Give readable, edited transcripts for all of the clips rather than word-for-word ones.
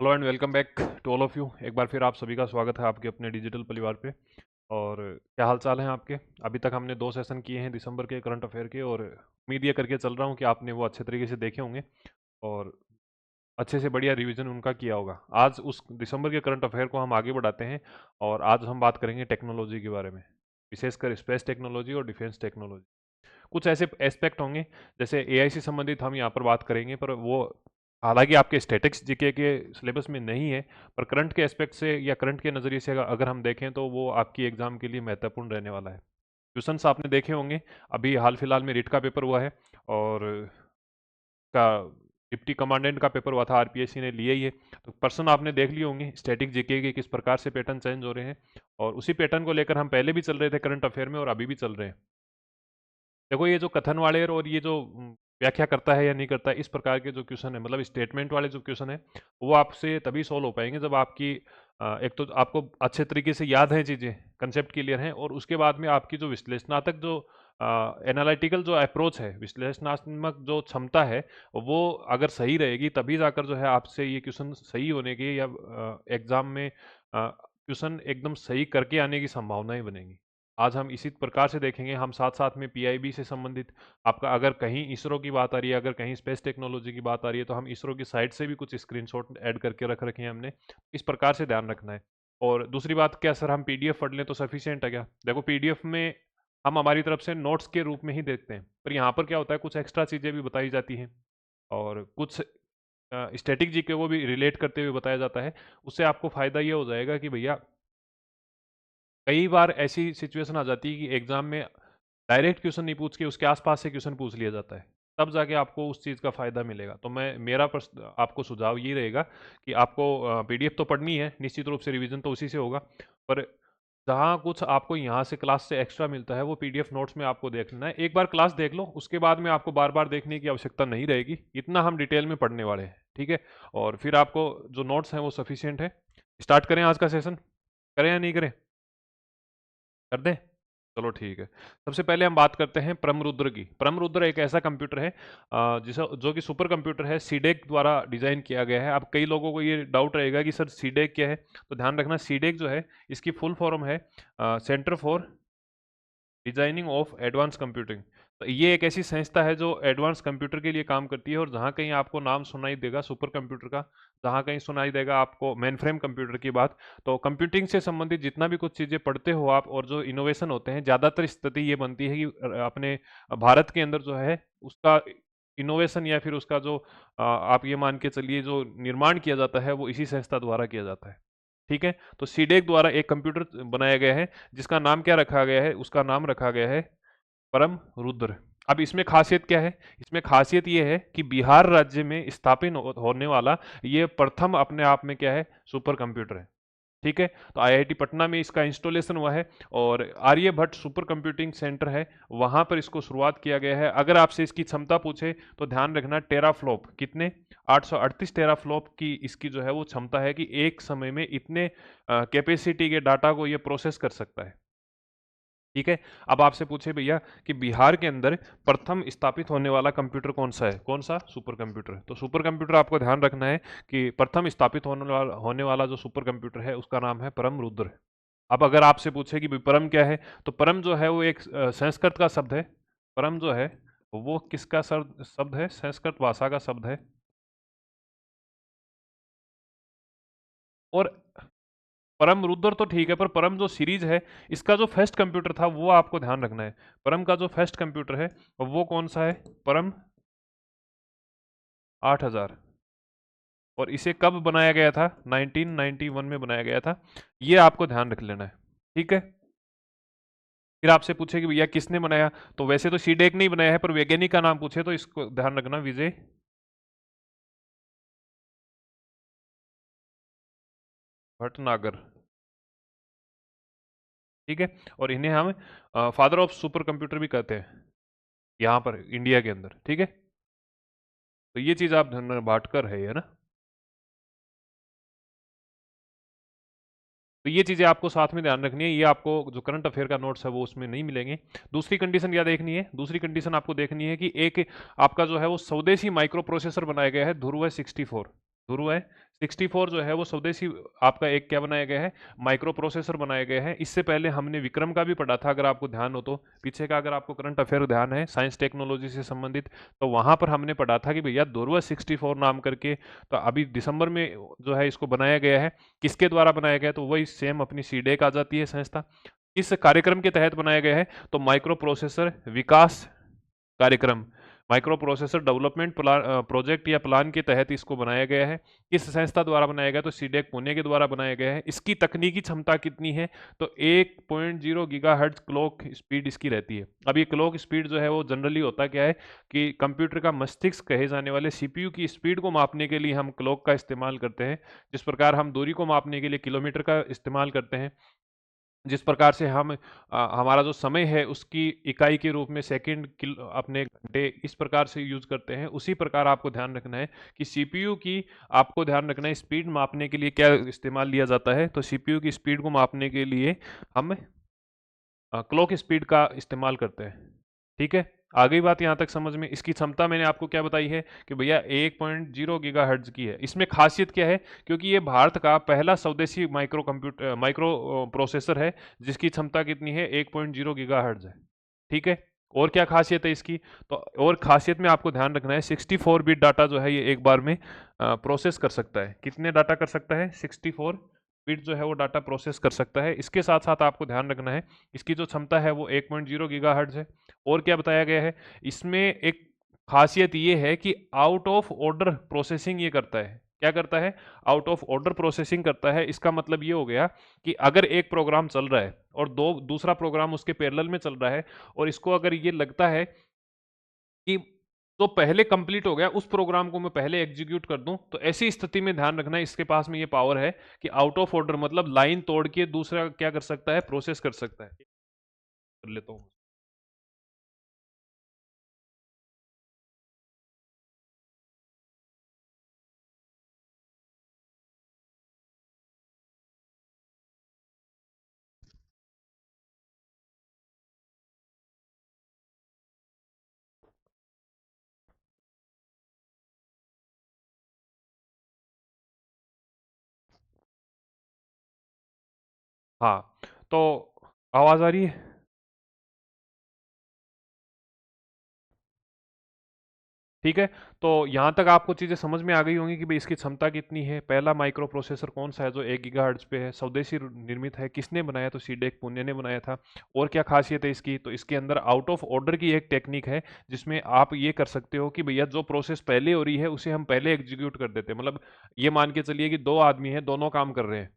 Hello and welcome back to all of you. एक बार फिर आप सभी का स्वागत है आपके अपने डिजिटल परिवार पे। और क्या हाल चाल है आपके? अभी तक हमने 2 सेशन किए हैं दिसंबर के करंट अफेयर के, और उम्मीद ये करके चल रहा हूँ कि आपने वो अच्छे तरीके से देखे होंगे और अच्छे से बढ़िया रिवीजन उनका किया होगा। आज उस दिसंबर के करंट अफेयर को हम आगे बढ़ाते हैं और आज हम बात करेंगे टेक्नोलॉजी के बारे में, विशेषकर स्पेस टेक्नोलॉजी और डिफेंस टेक्नोलॉजी। कुछ ऐसे एस्पेक्ट होंगे, जैसे एआई से संबंधित हम यहाँ पर बात करेंगे, पर वो हालांकि आपके स्टैटिक्स जीके के सिलेबस में नहीं है, पर करंट के एस्पेक्ट से या करंट के नज़रिए से अगर हम देखें तो वो आपकी एग्जाम के लिए महत्वपूर्ण रहने वाला है। क्वेश्चंस आपने देखे होंगे, अभी हाल फिलहाल में रिट का पेपर हुआ है और का डिप्टी कमांडेंट का पेपर हुआ था, आरपीएससी ने लिया ही है। तो पर्सन आपने देख लिए होंगे स्टैटिक जीके के किस प्रकार से पैटर्न चेंज हो रहे हैं, और उसी पैटर्न को लेकर हम पहले भी चल रहे थे करंट अफेयर में और अभी भी चल रहे हैं। देखो, ये जो कथन वाले और ये जो व्याख्या करता है या नहीं करता है, इस प्रकार के जो क्वेश्चन है, मतलब स्टेटमेंट वाले जो क्वेश्चन है, वो आपसे तभी सॉल्व हो पाएंगे जब आपकी एक तो आपको अच्छे तरीके से याद है चीज़ें, कंसेप्ट क्लियर हैं, और उसके बाद में आपकी जो विश्लेषणात्मक जो एनालिटिकल जो अप्रोच है, विश्लेषणात्मक जो क्षमता है, वो अगर सही रहेगी तभी जाकर जो है आपसे ये क्वेश्चन सही होने की या एग्जाम में क्वेश्चन एकदम सही करके आने की संभावनाएं बनेंगी। आज हम इसी प्रकार से देखेंगे। हम साथ साथ में पीआईबी से संबंधित, आपका अगर कहीं इसरो की बात आ रही है, अगर कहीं स्पेस टेक्नोलॉजी की बात आ रही है, तो हम इसरो की साइट से भी कुछ स्क्रीनशॉट ऐड करके रख रखे हैं हमने। इस प्रकार से ध्यान रखना है। और दूसरी बात, क्या सर हम पीडीएफ पढ़ लें तो सफिशियंट है क्या? देखो, पीडीएफ में हम हमारी तरफ से नोट्स के रूप में ही देखते हैं, पर यहाँ पर क्या होता है, कुछ एक्स्ट्रा चीज़ें भी बताई जाती हैं और कुछ स्टैटिक जीके को भी रिलेट करते हुए बताया जाता है। उससे आपको फ़ायदा ये हो जाएगा कि भैया, कई बार ऐसी सिचुएशन आ जाती है कि एग्जाम में डायरेक्ट क्वेश्चन नहीं पूछ के उसके आसपास से क्वेश्चन पूछ लिया जाता है, तब जाके आपको उस चीज़ का फ़ायदा मिलेगा। तो मेरा आपको सुझाव ये रहेगा कि आपको पीडीएफ तो पढ़नी है निश्चित रूप से, रिवीजन तो उसी से होगा, पर जहाँ कुछ आपको यहाँ से क्लास से एक्स्ट्रा मिलता है वो पीडीएफ नोट्स में आपको देख लेना है। एक बार क्लास देख लो, उसके बाद में आपको बार बार देखने की आवश्यकता नहीं रहेगी, इतना हम डिटेल में पढ़ने वाले हैं, ठीक है? और फिर आपको जो नोट्स हैं वो सफिशियंट है। स्टार्ट करें आज का सेशन? करें या नहीं करें? कर दें? चलो ठीक है। सबसे पहले हम बात करते हैं परमरुद्र की। परमरुद्र एक ऐसा कंप्यूटर है जिसे जो कि सुपर कंप्यूटर है, सीडेक द्वारा डिजाइन किया गया है। अब कई लोगों को ये डाउट रहेगा कि सर सीडेक क्या है, तो ध्यान रखना, सीडेक जो है इसकी फुल फॉर्म है centre for designing of advance computing. तो ये एक ऐसी संस्था है जो एडवांस कंप्यूटर के लिए काम करती है, और जहाँ कहीं आपको नाम सुनाई देगा सुपर कंप्यूटर का, जहाँ कहीं सुनाई देगा आपको मेन फ्रेम कंप्यूटर की बात, तो कंप्यूटिंग से संबंधित जितना भी कुछ चीज़ें पढ़ते हो आप और जो इनोवेशन होते हैं, ज़्यादातर स्थिति ये बनती है कि अपने भारत के अंदर जो है उसका इनोवेशन या फिर उसका जो आप ये मान के चलिए जो निर्माण किया जाता है वो इसी संस्था द्वारा किया जाता है, ठीक है? तो सीडेक द्वारा एक कंप्यूटर बनाया गया है जिसका नाम क्या रखा गया है? उसका नाम रखा गया है परम रुद्र। अब इसमें खासियत क्या है? इसमें खासियत ये है कि बिहार राज्य में स्थापित होने वाला ये प्रथम अपने आप में क्या है? सुपर कंप्यूटर है, ठीक है? तो आईआईटी पटना में इसका इंस्टॉलेशन हुआ है और आर्यभट्ट सुपर कंप्यूटिंग सेंटर है, वहां पर इसको शुरुआत किया गया है। अगर आपसे इसकी क्षमता पूछे तो ध्यान रखना, टेराफ्लॉप कितने? 838 टेराफ्लॉप की इसकी जो है वो क्षमता है कि एक समय में इतने कैपेसिटी के डाटा को ये प्रोसेस कर सकता है, ठीक है? अब आपसे पूछे भैया कि बिहार के अंदर प्रथम स्थापित होने वाला कंप्यूटर कौन सा है? कौन सा? Super computer. तो सुपर कंप्यूटर आपको ध्यान रखना है कि प्रथम स्थापित होने वाला जो सुपर कंप्यूटर है उसका नाम है परम रुद्र। अब अगर आपसे पूछे कि भाई परम क्या है, तो परम जो है वो एक संस्कृत का शब्द है। परम जो है वो किसका शब्द है? संस्कृत भाषा का शब्द है। और परम रुद्र तो ठीक है, पर परम जो सीरीज है, इसका जो फर्स्ट कंप्यूटर था वो आपको ध्यान रखना है। परम का जो फर्स्ट कंप्यूटर है वो कौन सा है? परम 8000। और इसे कब बनाया गया था? 1991 में बनाया गया था। ये आपको ध्यान रख लेना है, ठीक है? फिर आपसे पूछे कि भैया किसने बनाया, तो वैसे तो सीडेक नहीं बनाया है, पर वैज्ञानिक का नाम पूछे तो इसको ध्यान रखना, विजय भटनागर, ठीक है? और इन्हें हम फादर ऑफ सुपर कंप्यूटर भी कहते हैं यहाँ पर इंडिया के अंदर, ठीक है? तो ये चीज आप ध्यान में बांटकर है ना? तो ये चीज़ें आपको साथ में ध्यान रखनी है। ये आपको जो करंट अफेयर का नोट्स है वो उसमें नहीं मिलेंगे। दूसरी कंडीशन क्या देखनी है? दूसरी कंडीशन आपको देखनी है कि एक आपका जो है वो स्वदेशी माइक्रो प्रोसेसर बनाया गया है ध्रुव 64। ध्रुव है। 64 जो है वो स्वदेशी आपका एक क्या बनाया गया है, माइक्रो प्रोसेसर बनाया गया है। इससे पहले हमने विक्रम का भी पढ़ा था, अगर आपको ध्यान हो तो पीछे का, अगर आपको करंट अफेयर ध्यान है साइंस टेक्नोलॉजी से संबंधित, तो वहां पर हमने पढ़ा था कि भैया ध्रुव 64 नाम करके, तो अभी दिसंबर में जो है इसको बनाया गया है। किसके द्वारा बनाया गया है, तो वही सेम अपनी सीडेक आ जाती है संस्था। इस कार्यक्रम के तहत बनाया गया है, तो माइक्रो प्रोसेसर विकास कार्यक्रम, माइक्रो प्रोसेसर डेवलपमेंट प्रोजेक्ट या प्लान के तहत इसको बनाया गया है। किस संस्था द्वारा बनाया गया, तो सीडेक पुणे के द्वारा बनाया गया है। इसकी तकनीकी क्षमता कितनी है, तो 1.0 गीगाहर्ट्ज क्लॉक स्पीड इसकी रहती है। अब ये क्लॉक स्पीड जो है वो जनरली होता क्या है कि कंप्यूटर का मस्तिष्क कहे जाने वाले सीपीयू की स्पीड को मापने के लिए हम क्लॉक का इस्तेमाल करते हैं। जिस प्रकार हम दूरी को मापने के लिए किलोमीटर का इस्तेमाल करते हैं, जिस प्रकार से हम हमारा जो समय है उसकी इकाई के रूप में सेकंड अपने घंटे इस प्रकार से यूज करते हैं, उसी प्रकार आपको ध्यान रखना है कि सीपीयू की, आपको ध्यान रखना है स्पीड मापने के लिए क्या इस्तेमाल लिया जाता है, तो सीपीयू की स्पीड को मापने के लिए हम क्लॉक स्पीड का इस्तेमाल करते हैं। ठीक है, आ गई बात यहाँ तक समझ में। इसकी क्षमता मैंने आपको क्या बताई है कि भैया 1.0 गीगाहर्ट्ज की है। इसमें खासियत क्या है, क्योंकि ये भारत का पहला स्वदेशी माइक्रो प्रोसेसर है जिसकी क्षमता कितनी है, 1.0 गीगाहर्ट्ज है। ठीक है, और क्या खासियत है इसकी, तो और खासियत में आपको ध्यान रखना है 64 बिट डाटा जो है ये एक बार में प्रोसेस कर सकता है। कितने डाटा कर सकता है, 64 बिट जो है वो डाटा प्रोसेस कर सकता है। इसके साथ साथ आपको ध्यान रखना है इसकी जो क्षमता है वो 1.0 गीगाहर्ट्ज है। और क्या बताया गया है, इसमें एक खासियत ये है कि आउट ऑफ ऑर्डर प्रोसेसिंग ये करता है। क्या करता है, आउट ऑफ ऑर्डर प्रोसेसिंग करता है। इसका मतलब ये हो गया कि अगर एक प्रोग्राम चल रहा है और दूसरा प्रोग्राम उसके पैरेलल में चल रहा है, और इसको अगर ये लगता है कि तो पहले कंप्लीट हो गया, उस प्रोग्राम को मैं पहले एग्जीक्यूट कर दूं, तो ऐसी स्थिति में ध्यान रखना है इसके पास में ये पावर है कि आउट ऑफ ऑर्डर मतलब लाइन तोड़ के दूसरा क्या कर सकता है, प्रोसेस कर सकता है। कर लेता हूं। हाँ, तो आवाज आ रही है। ठीक है, तो यहाँ तक आपको चीज़ें समझ में आ गई होंगी कि भाई इसकी क्षमता कितनी है। पहला माइक्रो प्रोसेसर कौन सा है जो 1 गीगाहर्ट्ज पे है, स्वदेशी निर्मित है, किसने बनाया, तो सीडेक पुणे ने बनाया था। और क्या खासियत है इसकी, तो इसके अंदर आउट ऑफ ऑर्डर की एक टेक्निक है जिसमें आप ये कर सकते हो कि भैया जो प्रोसेस पहले हो रही है उसे हम पहले एग्जीक्यूट कर देते हैं। मतलब ये मान के चलिए कि दो आदमी हैं, दोनों काम कर रहे हैं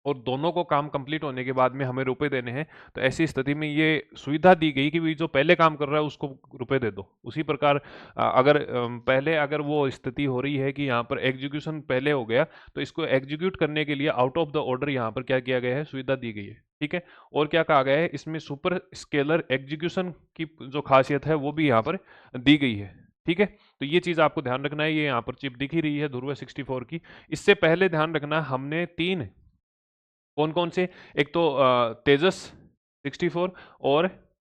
और दोनों को काम कंप्लीट होने के बाद में हमें रुपए देने हैं, तो ऐसी स्थिति में ये सुविधा दी गई कि भाई जो पहले काम कर रहा है उसको रुपए दे दो। उसी प्रकार अगर पहले अगर वो स्थिति हो रही है कि यहाँ पर एग्जीक्यूशन पहले हो गया, तो इसको एग्जीक्यूट करने के लिए आउट ऑफ द ऑर्डर यहाँ पर क्या किया गया है, सुविधा दी गई है। ठीक है, और क्या कहा गया है, इसमें सुपर स्केलर एग्जीक्यूशन की जो खासियत है वो भी यहाँ पर दी गई है। ठीक है, तो ये चीज़ आपको ध्यान रखना है। ये यहाँ पर चिप दिख ही रही है ध्रुव 64 की। इससे पहले ध्यान रखना, हमने तीन कौन कौन से, एक तो तेजस 64 और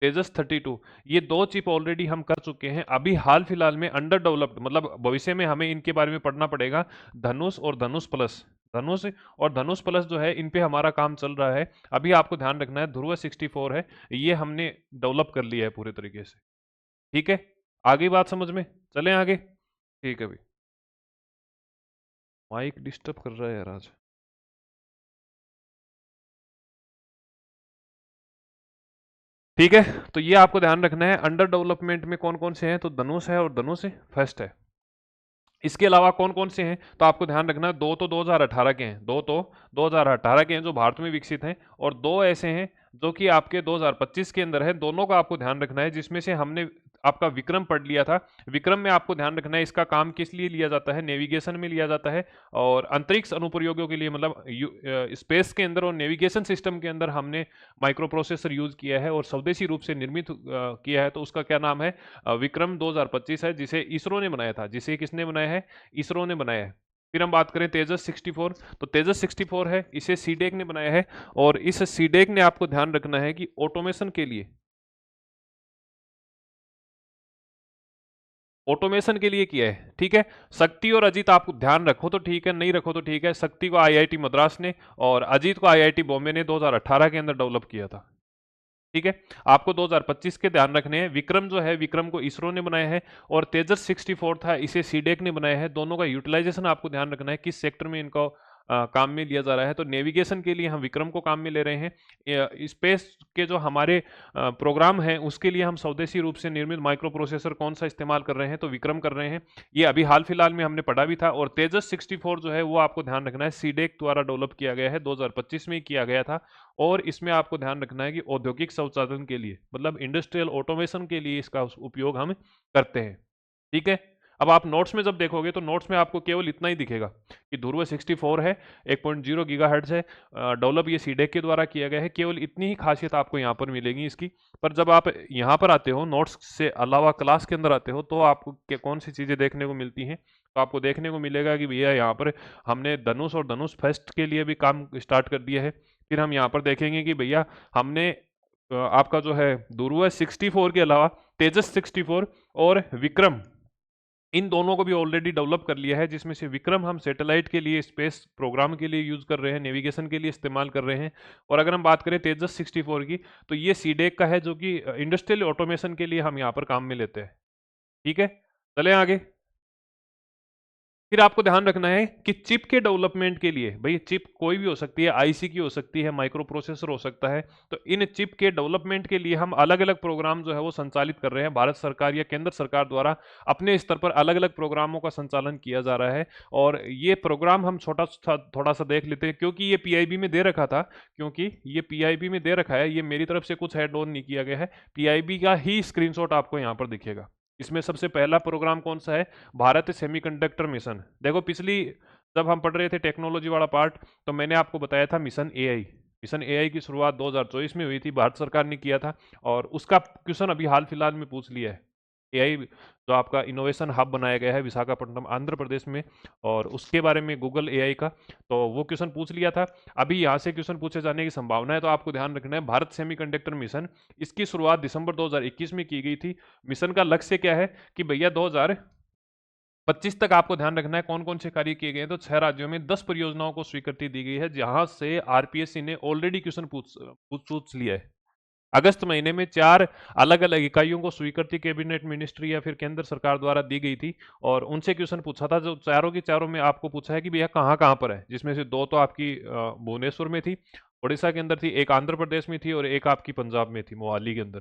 तेजस 32, ये दो चिप ऑलरेडी हम कर चुके हैं। अभी हाल फिलहाल में अंडर डेवलप्ड, मतलब भविष्य में हमें इनके बारे में पढ़ना पड़ेगा, धनुष और धनुष प्लस। धनुष और धनुष प्लस जो है इन पे हमारा काम चल रहा है। अभी आपको ध्यान रखना है ध्रुव 64 है, ये हमने डेवलप कर लिया है पूरे तरीके से। ठीक है, आगे बात समझ में, चलें आगे। ठीक है भाई, माइक डिस्टर्ब कर रहा है यार आज। ठीक है, तो ये आपको ध्यान रखना है, अंडर डेवलपमेंट में कौन कौन से हैं, तो धनुष है और धनुष फर्स्ट है। इसके अलावा कौन कौन से हैं, तो आपको ध्यान रखना है, दो तो 2018 के हैं, दो तो 2018 के हैं जो भारत में विकसित हैं, और दो ऐसे हैं जो कि आपके 2025 के अंदर है। दोनों का आपको ध्यान रखना है, जिसमें से हमने आपका विक्रम पढ़ लिया था। विक्रम में आपको ध्यान रखना है इसका काम किस लिए लिया जाता है, नेविगेशन में लिया जाता है और अंतरिक्ष अनुप्रयोगों के लिए, मतलब स्पेस के अंदर और नेविगेशन सिस्टम के अंदर हमने माइक्रो प्रोसेसर यूज किया है और स्वदेशी रूप से निर्मित किया है। तो उसका क्या नाम है, विक्रम 2025 है, जिसे इसरो ने बनाया था। जिसे किसने बनाया है, इसरो ने बनाया है। फिर हम बात करें तेजस 64, तो तेजस 64 है, इसे सीडेक ने बनाया है। और इस सीडेक ने आपको ध्यान रखना है कि ऑटोमेशन के लिए किया है, ठीक है। शक्ति और अजीत आप ध्यान रखो तो ठीक है, नहीं रखो तो ठीक है। शक्ति को आईआईटी मद्रास ने और अजीत को आईआईटी बॉम्बे ने 2018 के अंदर डेवलप किया था, ठीक है। आपको 2025 के ध्यान रखने हैं। विक्रम जो है, विक्रम को इसरो ने बनाया है और तेजस 64 था, इसे सीडेक ने बनाया है। दोनों का यूटिलाइजेशन आपको ध्यान रखना है, किस सेक्टर में इनको काम में लिया जा रहा है। तो नेविगेशन के लिए हम विक्रम को काम में ले रहे हैं। स्पेस के जो हमारे प्रोग्राम हैं उसके लिए हम स्वदेशी रूप से निर्मित माइक्रो प्रोसेसर कौन सा इस्तेमाल कर रहे हैं, तो विक्रम कर रहे हैं। ये अभी हाल फिलहाल में हमने पढ़ा भी था। और तेजस 64 जो है वो आपको ध्यान रखना है सीडेक द्वारा डेवलप किया गया है, 2025 में ही किया गया था। और इसमें आपको ध्यान रखना है कि औद्योगिक स्वचालन के लिए, मतलब इंडस्ट्रियल ऑटोमेशन के लिए इसका उपयोग हम करते हैं, ठीक है। अब आप नोट्स में जब देखोगे तो नोट्स में आपको केवल इतना ही दिखेगा कि ध्रुव 64 है, 1.0 गीगाहर्ट्ज है, डेवलप ये सीडेक के द्वारा किया गया है। केवल इतनी ही खासियत आपको यहाँ पर मिलेगी इसकी। पर जब आप यहाँ पर आते हो, नोट्स से अलावा क्लास के अंदर आते हो, तो आपको कौन सी चीज़ें देखने को मिलती हैं, तो आपको देखने को मिलेगा कि भैया यहाँ पर हमने धनुष और धनुष फर्स्ट के लिए भी काम स्टार्ट कर दिया है। फिर हम यहाँ पर देखेंगे कि भैया हमने आपका जो है ध्रुव 64 के अलावा तेजस 64 और विक्रम, इन दोनों को भी ऑलरेडी डेवलप कर लिया है, जिसमें से विक्रम हम सैटेलाइट के लिए, स्पेस प्रोग्राम के लिए यूज कर रहे हैं, नेविगेशन के लिए इस्तेमाल कर रहे हैं। और अगर हम बात करें तेजस 64 की, तो ये सीडेक का है, जो कि इंडस्ट्रियल ऑटोमेशन के लिए हम यहाँ पर काम में लेते हैं, ठीक है। चले आगे। फिर आपको ध्यान रखना है कि चिप के डेवलपमेंट के लिए, भाई चिप कोई भी हो सकती है, आईसी की हो सकती है, माइक्रो प्रोसेसर हो सकता है, तो इन चिप के डेवलपमेंट के लिए हम अलग अलग प्रोग्राम जो है वो संचालित कर रहे हैं। भारत सरकार या केंद्र सरकार द्वारा अपने स्तर पर अलग अलग प्रोग्रामों का संचालन किया जा रहा है। और ये प्रोग्राम हम थोड़ा सा देख लेते हैं, क्योंकि ये पीआईबी में दे रखा था, क्योंकि ये पीआईबी में दे रखा है, ये मेरी तरफ से कुछ ऐड ऑन नहीं किया गया है, पीआईबी का ही स्क्रीनशॉट आपको यहाँ पर दिखेगा। इसमें सबसे पहला प्रोग्राम कौन सा है, भारत सेमीकंडक्टर मिशन। देखो पिछली जब हम पढ़ रहे थे टेक्नोलॉजी वाला पार्ट, तो मैंने आपको बताया था मिशन एआई। मिशन एआई की शुरुआत 2024 में हुई थी, भारत सरकार ने किया था। और उसका क्वेश्चन अभी हाल फिलहाल में पूछ लिया है। एआई जो आपका इनोवेशन हब बनाया गया है विशाखापट्टनम आंध्र प्रदेश में, और उसके बारे में गूगल एआई का, तो वो क्वेश्चन पूछ लिया था। अभी यहाँ से क्वेश्चन पूछे जाने की संभावना है, तो आपको ध्यान रखना है भारत सेमीकंडक्टर मिशन, इसकी शुरुआत दिसंबर 2021 में की गई थी। मिशन का लक्ष्य क्या है कि भैया 2025 तक आपको ध्यान रखना है कौन कौन से कार्य किए गए हैं। तो 6 राज्यों में 10 परियोजनाओं को स्वीकृति दी गई है, जहां से आरपीएससी ने ऑलरेडी क्वेश्चन पूछ लिया है। अगस्त महीने में 4 अलग अलग इकाइयों को स्वीकृति कैबिनेट मिनिस्ट्री या फिर केंद्र सरकार द्वारा दी गई थी, और उनसे क्वेश्चन पूछा था। जो चारों की चारों में आपको पूछा है कि भैया कहाँ कहाँ पर है, जिसमें से 2 तो आपकी भुवनेश्वर में थी, उड़ीसा के अंदर थी, एक आंध्र प्रदेश में थी, और एक आपकी पंजाब में थी, मोहाली के अंदर।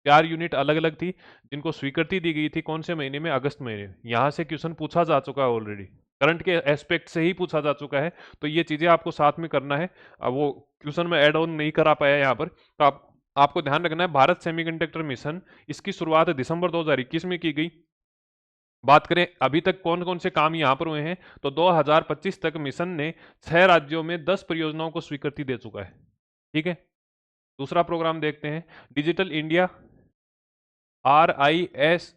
4 यूनिट अलग अलग थी जिनको स्वीकृति दी गई थी। कौन से महीने में, अगस्त महीने। यहाँ से क्वेश्चन पूछा जा चुका है ऑलरेडी, करंट के एस्पेक्ट से ही पूछा जा चुका है, तो ये चीजें आपको साथ में करना है। अब वो क्वेश्चन में ऐड ऑन नहीं करा पाया यहाँ पर, तो आपको ध्यान रखना है भारत सेमीकंडक्टर मिशन, इसकी शुरुआत दिसंबर 2021 में की गई। बात करें अभी तक कौन कौन से काम यहां पर हुए हैं, तो 2025 तक मिशन ने 6 राज्यों में 10 परियोजनाओं को स्वीकृति दे चुका है, ठीक है। दूसरा प्रोग्राम देखते हैं, डिजिटल इंडिया RISC।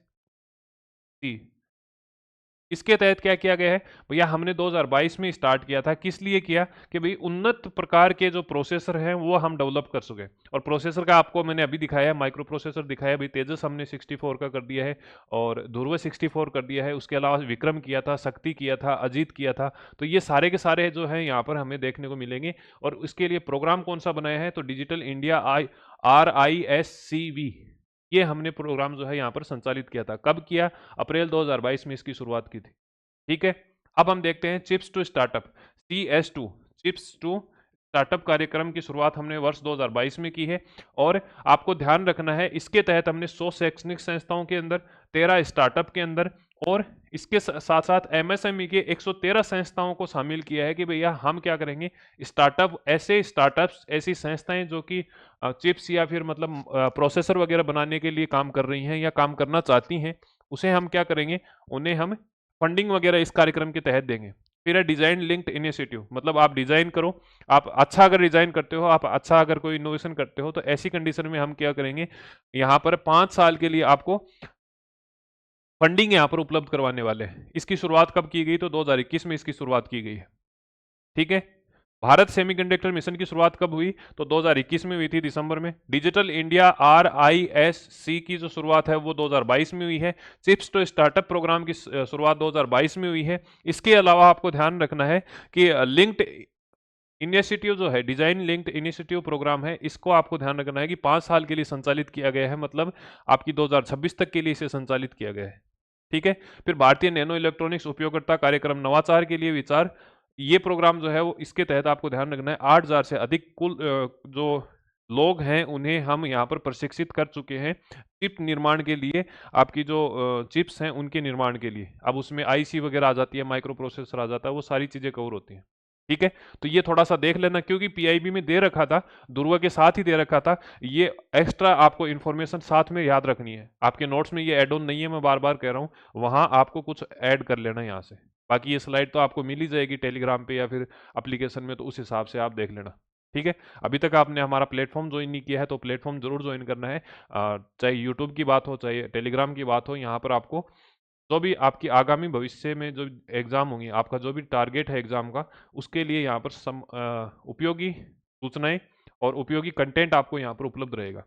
इसके तहत क्या किया गया है भैया, हमने 2022 में स्टार्ट किया था। किस लिए किया कि भाई उन्नत प्रकार के जो प्रोसेसर हैं वो हम डेवलप कर सके। और प्रोसेसर का आपको मैंने अभी दिखाया है, माइक्रो प्रोसेसर दिखाया है। भाई तेजस हमने 64 का कर दिया है, और ध्रुव 64 कर दिया है। उसके अलावा विक्रम किया था, शक्ति किया था, अजीत किया था। तो ये सारे के सारे जो है यहाँ पर हमें देखने को मिलेंगे। और इसके लिए प्रोग्राम कौन सा बनाया है, तो डिजिटल इंडिया RISCV, ये हमने प्रोग्राम जो है यहाँ पर संचालित किया था। कब किया, अप्रैल 2022 में इसकी शुरुआत की थी, ठीक है। अब हम देखते हैं chips to startup, CS2, chips to startup कार्यक्रम की शुरुआत हमने वर्ष 2022 में की है। और आपको ध्यान रखना है, इसके तहत हमने 100 शैक्षणिक संस्थाओं के अंदर, 13 स्टार्टअप के अंदर, और इसके साथ साथ MSME के 113 संस्थाओं को शामिल किया है कि भैया हम क्या करेंगे, स्टार्टअप्स, ऐसी संस्थाएं जो कि चिप्स या फिर मतलब प्रोसेसर वगैरह बनाने के लिए काम कर रही हैं या काम करना चाहती हैं, उसे हम क्या करेंगे, उन्हें हम फंडिंग वगैरह इस कार्यक्रम के तहत देंगे। फिर है डिजाइन लिंक्ड इनिशिएटिव, मतलब आप डिजाइन करो, आप अच्छा अगर डिजाइन करते हो, आप अच्छा अगर कोई इनोवेशन करते हो, तो ऐसी कंडीशन में हम क्या करेंगे, यहाँ पर 5 साल के लिए आपको फंडिंग यहाँ पर उपलब्ध करवाने वाले हैं। इसकी शुरुआत कब की गई, तो 2021 में इसकी शुरुआत की गई है, ठीक है। भारत सेमीकंडक्टर मिशन की शुरुआत कब हुई? तो 2021 में हुई थी, दिसंबर में। डिजिटल इंडिया RISC की जो शुरुआत है वो 2022 में हुई है। चिप्स टू स्टार्टअप प्रोग्राम की शुरुआत 2022 में हुई है। इसके अलावा आपको ध्यान रखना है कि लिंक्ड इनिशिएटिव जो है, डिजाइन लिंक्ड इनिशिएटिव प्रोग्राम है, इसको आपको ध्यान रखना है कि 5 साल के लिए संचालित किया गया है, मतलब आपकी 2026 तक के लिए इसे संचालित किया गया है। ठीक है। फिर भारतीय नैनो इलेक्ट्रॉनिक्स उपयोगकर्ता कार्यक्रम नवाचार के लिए विचार, ये प्रोग्राम जो है वो इसके तहत आपको ध्यान रखना है 8,000 से अधिक कुल जो लोग हैं उन्हें हम यहाँ पर प्रशिक्षित कर चुके हैं चिप निर्माण के लिए। आपकी जो चिप्स हैं उनके निर्माण के लिए, अब उसमें IC वगैरह आ जाती है, माइक्रो प्रोसेसर आ जाता है, वो सारी चीज़ें कवर होती हैं। ठीक है। तो ये थोड़ा सा देख लेना, क्योंकि PIB में दे रखा था, ध्रुव के साथ ही दे रखा था। ये एक्स्ट्रा आपको इन्फॉर्मेशन साथ में याद रखनी है। आपके नोट्स में ये एड ऑन नहीं है, मैं बार बार कह रहा हूँ, वहां आपको कुछ ऐड कर लेना यहाँ से। बाकी ये स्लाइड तो आपको मिल ही जाएगी टेलीग्राम पे या फिर एप्लीकेशन में, तो उस हिसाब से आप देख लेना। ठीक है। अभी तक आपने हमारा प्लेटफॉर्म ज्वाइन नहीं किया है तो प्लेटफॉर्म जरूर ज्वाइन करना है। चाहे यूट्यूब की बात हो, चाहे टेलीग्राम की बात हो, यहाँ पर आपको जो भी आपकी आगामी भविष्य में जो एग्ज़ाम होंगी, आपका जो भी टारगेट है एग्ज़ाम का, उसके लिए यहाँ पर उपयोगी सूचनाएं और उपयोगी कंटेंट आपको यहाँ पर उपलब्ध रहेगा।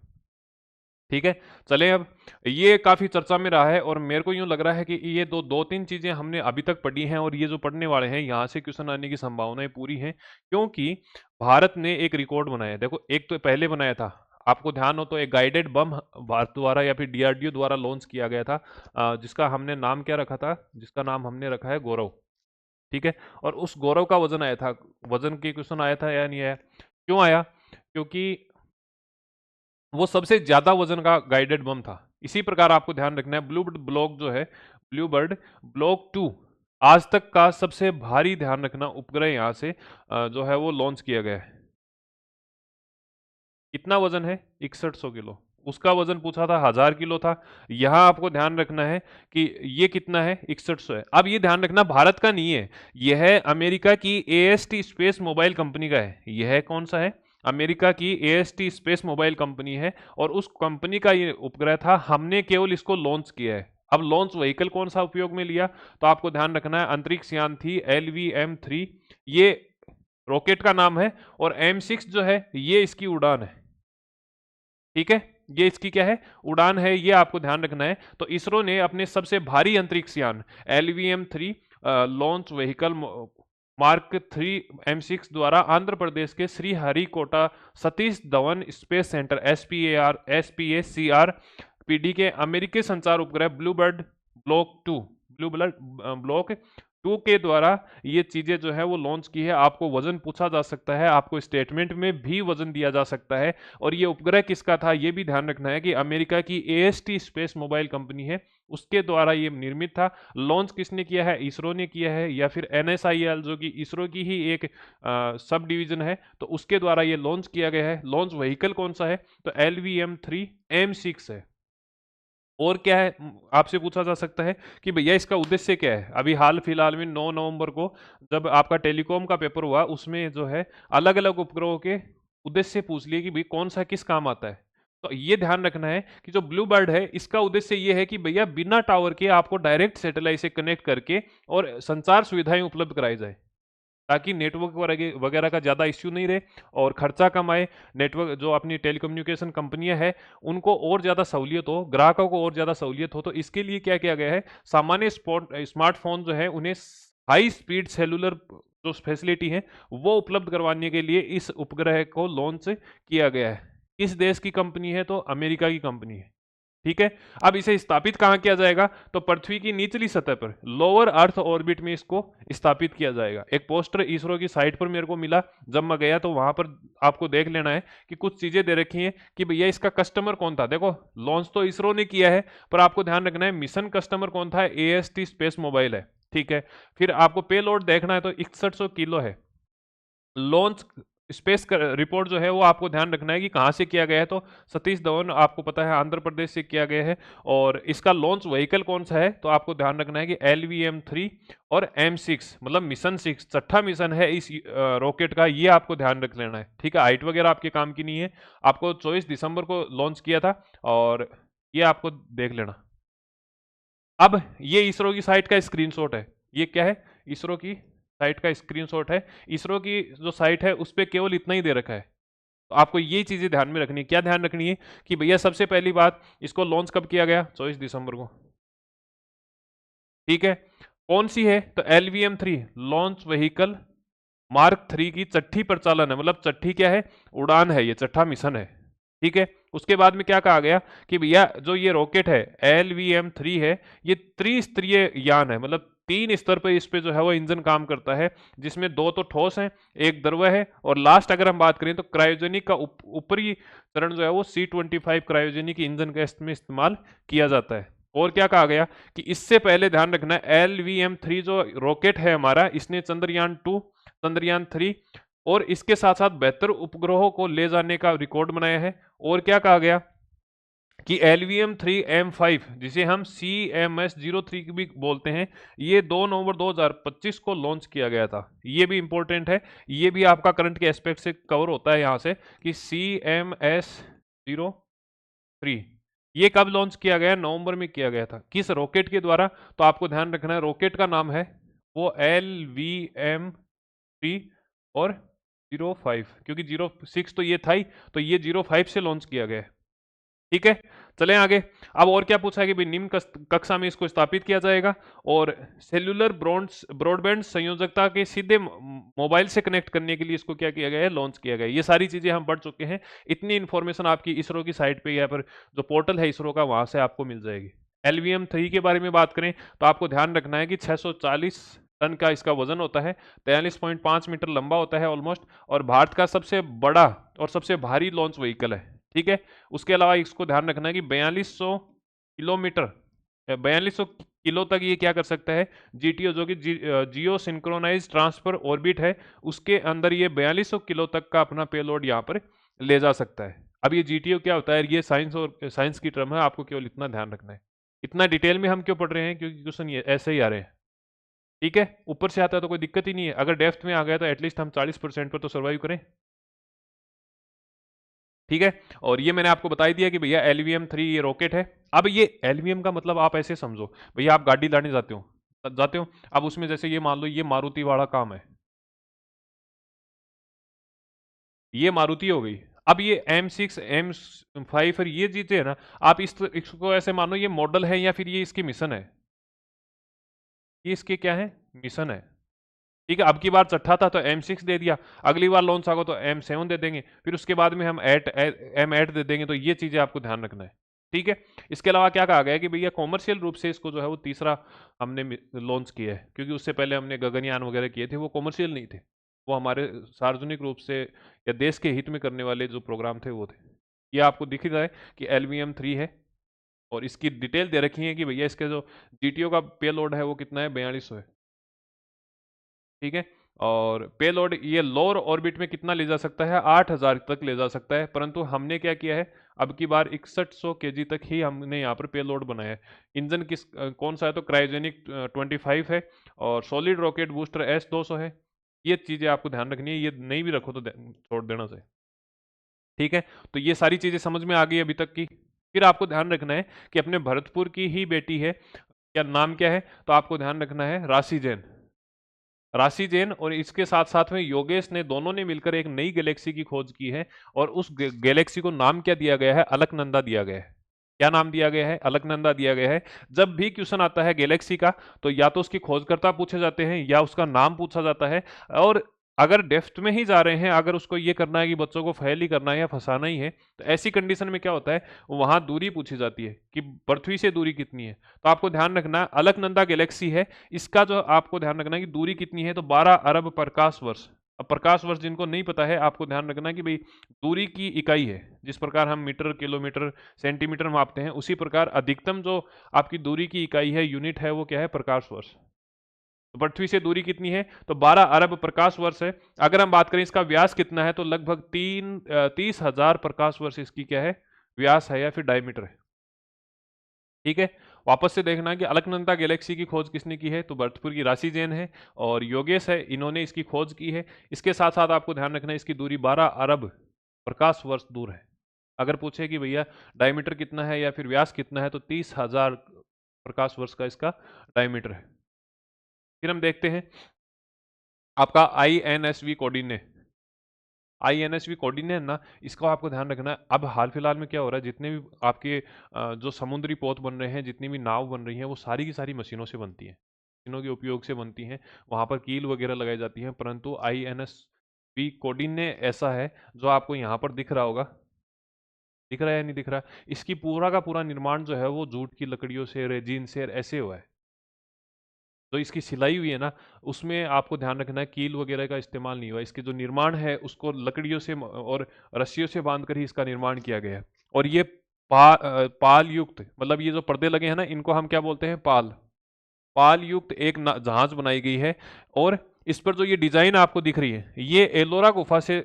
ठीक है। चले, अब ये काफ़ी चर्चा में रहा है और मेरे को यूँ लग रहा है कि ये दो तीन चीज़ें हमने अभी तक पढ़ी हैं और ये जो पढ़ने वाले हैं यहाँ से क्वेश्चन आने की संभावनाएं पूरी हैं, क्योंकि भारत ने एक रिकॉर्ड बनाया है। देखो, एक तो पहले बनाया था, आपको ध्यान हो तो, एक गाइडेड बम भारत द्वारा या फिर DRDO द्वारा लॉन्च किया गया था, जिसका हमने नाम क्या रखा था? जिसका नाम हमने रखा है गौरव। ठीक है। और उस गौरव का वजन आया था, वजन के क्वेश्चन आया था या नहीं आया? क्यों आया? क्योंकि वो सबसे ज्यादा वजन का गाइडेड बम था। इसी प्रकार आपको ध्यान रखना है, ब्लूबर्ड ब्लॉक जो है, ब्लूबर्ड ब्लॉक 2 आज तक का सबसे भारी, ध्यान रखना, उपग्रह यहां से जो है वो लॉन्च किया गया है। कितना वजन है? 6100 किलो। उसका वजन पूछा था 1000 किलो था। यहां आपको ध्यान रखना है कि ये कितना है? 6100 है। अब ये ध्यान रखना, भारत का नहीं है, यह है अमेरिका की AST स्पेस मोबाइल कंपनी का है। यह कौन सा है? अमेरिका की AST स्पेस मोबाइल कंपनी है, और उस कंपनी का ये उपग्रह था, हमने केवल इसको लॉन्च किया है। अब लॉन्च व्हीकल कौन सा उपयोग में लिया? तो आपको ध्यान रखना है, अंतरिक्ष यान थी LVM-3, ये रॉकेट का नाम है, और M6 जो है ये इसकी उड़ान है। ठीक है। ये इसकी क्या है? उड़ान है। ये आपको ध्यान रखना है। तो इसरो ने अपने सबसे भारी अंतरिक्ष यान LVM-3 launch vehicle mark 3 M6 द्वारा आंध्र प्रदेश के Sriharikota Satish Dhawan space centre SPACR PD के अमेरिकी संचार उपग्रह ब्लूबर्ड ब्लॉक 2 ब्लूबर्ड ब्लॉक 2 के द्वारा ये चीजें जो है वो लॉन्च की है। आपको वजन पूछा जा सकता है, आपको स्टेटमेंट में भी वजन दिया जा सकता है। और ये उपग्रह किसका था ये भी ध्यान रखना है कि अमेरिका की AST स्पेस मोबाइल कंपनी है, उसके द्वारा ये निर्मित था। लॉन्च किसने किया है? इसरो ने किया है, या फिर NSIL जो कि इसरो की ही एक सब डिवीजन है, तो उसके द्वारा ये लॉन्च किया गया है। लॉन्च व्हीकल कौन सा है? तो LVM-3 M6 है। और क्या है? आपसे पूछा जा सकता है कि भैया इसका उद्देश्य क्या है? अभी हाल फिलहाल में 9 नवंबर को जब आपका टेलीकॉम का पेपर हुआ, उसमें जो है अलग अलग उपग्रहों के उद्देश्य पूछ लिए कि भाई कौन सा किस काम आता है। तो ये ध्यान रखना है कि जो ब्लू बर्ड है, इसका उद्देश्य ये है कि भैया बिना टावर के आपको डायरेक्ट सैटेलाइट से कनेक्ट करके और संचार सुविधाएं उपलब्ध कराई जाए, ताकि नेटवर्क वगैरह का ज़्यादा इश्यू नहीं रहे और खर्चा कम आए। नेटवर्क जो अपनी टेलीकम्युनिकेशन कंपनियां हैं उनको और ज़्यादा सहूलियत हो, ग्राहकों को और ज़्यादा सहूलियत हो। तो इसके लिए क्या किया गया है? सामान्य स्मार्टफोन जो है उन्हें हाई स्पीड सेलुलर जो फैसिलिटी है वो उपलब्ध करवाने के लिए इस उपग्रह को लॉन्च किया गया है। किस देश की कंपनी है? तो अमेरिका की कंपनी है। ठीक है। अब इसे स्थापित कहां किया जाएगा? तो पृथ्वी की निचली सतह पर, लोअर अर्थ ऑर्बिट में इसको स्थापित किया जाएगा। एक पोस्टर इसरो की साइट पर मेरे को मिला जब मैं गया, तो वहां पर आपको देख लेना है कि कुछ चीजें दे रखी हैं कि भैया इसका कस्टमर कौन था। देखो, लॉन्च तो इसरो ने किया है, पर आपको ध्यान रखना है मिशन कस्टमर कौन था? AST स्पेस मोबाइल है। ठीक है। फिर आपको पे लोड देखना है तो 6100 किलो है। लॉन्च स्पेस रिपोर्ट जो है वो आपको ध्यान रखना है कि कहाँ से किया गया है। तो सतीश धवन आपको पता है आंध्र प्रदेश से किया गया है। और इसका लॉन्च व्हीकल कौन सा है? तो आपको ध्यान रखना है कि LVM-3 और M6, मतलब मिशन 6, छठा मिशन है इस रॉकेट का। ये आपको ध्यान रख लेना है। ठीक है। हाइट वगैरह आपके काम की नहीं है। आपको 24 दिसंबर को लॉन्च किया था, और ये आपको देख लेना। अब ये इसरो की साइट का स्क्रीनशॉट है। ये क्या है? इसरो की साइट का स्क्रीनशॉट है, इसरो की जो साइट है उस पर केवल इतना ही दे रखा है। तो आपको ये चीजें ध्यान में रखनी है। क्या ध्यान रखनी है कि भैया सबसे पहली बात, इसको लॉन्च कब किया गया? 24 दिसंबर को। ठीक है, कौन सी है? तो LVM-3 लॉन्च व्हीकल मार्क 3 की छठी प्रचालन है, मतलब छठी क्या है? उड़ान है, ये छठा मिशन है। ठीक है, उसके बाद में क्या कहा गया कि भैया जो ये रॉकेट है LVM-3 है, ये त्रिस्तरीय यान है, मतलब 3 स्तर पे इस पे जो है वो इंजन काम करता है, जिसमें 2 तो ठोस हैं, एक द्रव है, और लास्ट अगर हम बात करें तो क्रायोजेनिक का ऊपरी चरण जो है वो C-25 क्रायोजेनिक इंजन का इसमें इस्तेमाल किया जाता है। और क्या कहा गया कि इससे पहले ध्यान रखना है LVM-3 जो रॉकेट है हमारा, इसने चंद्रयान-2, चंद्रयान-3 और इसके साथ साथ बेहतर उपग्रहों को ले जाने का रिकॉर्ड बनाया है। और क्या कहा गया कि LVM-3M5 जिसे हम CMS-03 भी बोलते हैं, ये 2 नवंबर 2025 को लॉन्च किया गया था। ये भी इंपॉर्टेंट है, ये भी आपका करंट के एस्पेक्ट से कवर होता है यहाँ से कि CMS-03 ये कब लॉन्च किया गया? नवंबर में किया गया था। किस रॉकेट के द्वारा? तो आपको ध्यान रखना है, रॉकेट का नाम है वो LVM-3 और 05, क्योंकि 06 तो ये था ही, तो ये 05 से लॉन्च किया गया है। ठीक है, चलें आगे। अब और क्या पूछा है कि भाई निम्न कक्षा में इसको स्थापित किया जाएगा, और सेल्युलर ब्रॉडबैंड संयोजकता के सीधे मोबाइल से कनेक्ट करने के लिए इसको क्या किया गया है? लॉन्च किया गया है। ये सारी चीजें हम पढ़ चुके हैं, इतनी इंफॉर्मेशन आपकी इसरो की साइट पे या फिर जो पोर्टल है इसरो का, वहां से आपको मिल जाएगी। LVM-3 के बारे में बात करें तो आपको ध्यान रखना है कि 640 टन का इसका वजन होता है, 43.5 मीटर लंबा होता है ऑलमोस्ट, और भारत का सबसे बड़ा और सबसे भारी लॉन्च व्हीकल है। ठीक है, उसके अलावा इसको ध्यान रखना है कि 4200 किलोमीटर 4200 किलो तक ये क्या कर सकता है? GTO जो कि जियो सिंक्रोनाइज ट्रांसफर ऑर्बिट है, उसके अंदर ये 4200 किलो तक का अपना पेलोड यहाँ पर ले जा सकता है। अब ये GTO क्या होता है? ये साइंस की टर्म है, आपको केवल इतना ध्यान रखना है। इतना डिटेल में हम क्यों पढ़ रहे हैं? क्योंकि क्वेश्चन ये ऐसे ही आ रहे हैं। ठीक है, ऊपर से आता है तो कोई दिक्कत ही नहीं है, अगर डेप्थ में आ गया तो एटलीस्ट हम 40% पर तो सर्वाइव करें। ठीक है, और ये मैंने आपको बता ही दिया कि भैया LVM-3 ये रॉकेट है। अब ये LVM का मतलब आप ऐसे समझो, भैया आप गाड़ी लाने जाते हो, अब उसमें जैसे ये मान लो ये मारुति वाला काम है, ये मारुति हो गई। अब ये M6 M5 फिर ये चीजें है ना, आप इसको ऐसे मानो ये मॉडल है या फिर ये इसकी मिशन है, ये इसके क्या है? मिशन है। ठीक है, अब की बार छठा था तो M6 दे दिया, अगली बार लॉन्च होगा तो M7 दे देंगे, फिर उसके बाद में हम M8 दे देंगे। तो ये चीजें आपको ध्यान रखना है। ठीक है, इसके अलावा क्या कहा गया है कि भैया कॉमर्शियल रूप से इसको जो है वो तीसरा हमने लॉन्च किया है, क्योंकि उससे पहले हमने गगनयान वगैरह किए थे, वो कॉमर्शियल नहीं थे, वो हमारे सार्वजनिक रूप से या देश के हित में करने वाले जो प्रोग्राम थे वो थे। ये आपको दिख रहा है कि LVM-3 है, और इसकी डिटेल दे रखी है कि भैया इसके जो GTO का पे लोड है वो कितना है? 4200 है। ठीक है, और पेलोड ये लोअर ऑर्बिट में कितना ले जा सकता है? 8000 तक ले जा सकता है, परंतु हमने क्या किया है, अब की बार 6100 kg तक ही हमने यहाँ पर पेलोड बनाया है। इंजन कौन सा है? तो क्रायोजेनिक 25 है, और सॉलिड रॉकेट बूस्टर S200 है। ये चीजें आपको ध्यान रखनी है, ये नहीं भी रखो तो छोड़ देना चाहिए। ठीक है, तो ये सारी चीजें समझ में आ गई अभी तक की। फिर आपको ध्यान रखना है कि अपने भरतपुर की ही बेटी है, क्या नाम क्या है? तो आपको ध्यान रखना है राशि जैन। राशि जैन और इसके साथ साथ में योगेश ने, दोनों ने मिलकर एक नई गैलेक्सी की खोज की है, और उस गैलेक्सी को नाम क्या दिया गया है? अलकनंदा दिया गया है। क्या नाम दिया गया है? अलकनंदा दिया गया है। जब भी क्वेश्चन आता है गैलेक्सी का, तो या तो उसकी खोजकर्ता पूछे जाते हैं या उसका नाम पूछा जाता है, और अगर डेप्थ में ही जा रहे हैं, अगर उसको ये करना है कि बच्चों को फेल ही करना है या फंसाना ही है, तो ऐसी कंडीशन में क्या होता है, वहां दूरी पूछी जाती है कि पृथ्वी से दूरी कितनी है। तो आपको ध्यान रखना, अलकनंदा गैलेक्सी है, इसका जो आपको ध्यान रखना है कि दूरी कितनी है, तो 12 अरब प्रकाश वर्ष। अब प्रकाश वर्ष जिनको नहीं पता है, आपको ध्यान रखना है कि भाई दूरी की इकाई है, जिस प्रकार हम मीटर, किलोमीटर, सेंटीमीटर मापते हैं, उसी प्रकार अधिकतम जो आपकी दूरी की इकाई है, यूनिट है, वो क्या है? प्रकाश वर्ष। तो पृथ्वी से दूरी कितनी है? तो 12 अरब प्रकाश वर्ष है। अगर हम बात करें इसका व्यास कितना है, तो लगभग 30,000 प्रकाश वर्ष इसकी क्या है? व्यास है या फिर डायमीटर है। ठीक है, वापस से देखना कि अलकनंदा गैलेक्सी की खोज किसने की है, तो भरतपुर की राशि जैन है और योगेश है, इन्होंने इसकी खोज की है। इसके साथ साथ आपको ध्यान रखना है इसकी दूरी 12 अरब प्रकाश वर्ष दूर है। अगर पूछे कि भैया डायमीटर कितना है या फिर व्यास कितना है, तो 30,000 प्रकाश वर्ष का इसका डायमीटर है। फिर हम देखते हैं आपका INSV कोऑर्डिनेट, INSV कोऑर्डिनेट है ना, इसका आपको ध्यान रखना है। अब हाल फिलहाल में क्या हो रहा है, जितने भी आपके जो समुद्री पोत बन रहे हैं, जितनी भी नाव बन रही हैं, वो सारी की सारी मशीनों से बनती हैं, मशीनों के उपयोग से बनती हैं। वहाँ पर कील वगैरह लगाई जाती हैं, परंतु INSV कोऑर्डिनेट ऐसा है जो आपको यहाँ पर दिख रहा होगा, दिख रहा है या नहीं दिख रहा? इसकी पूरा का पूरा निर्माण जो है वो जूट की लकड़ियों से, रेजिन से ऐसे हुआ है। जो इसकी सिलाई हुई है ना, उसमें आपको ध्यान रखना है कील वगैरह का इस्तेमाल नहीं हुआ। इसके जो निर्माण है उसको लकड़ियों से और रस्सियों से बांध कर ही इसका निर्माण किया गया है। और ये पाल युक्त, मतलब ये जो पर्दे लगे हैं ना, इनको हम क्या बोलते हैं? पाल। पाल युक्त एक जहाज बनाई गई है। और इस पर जो ये डिजाइन आपको दिख रही है, ये एलोरा गुफा से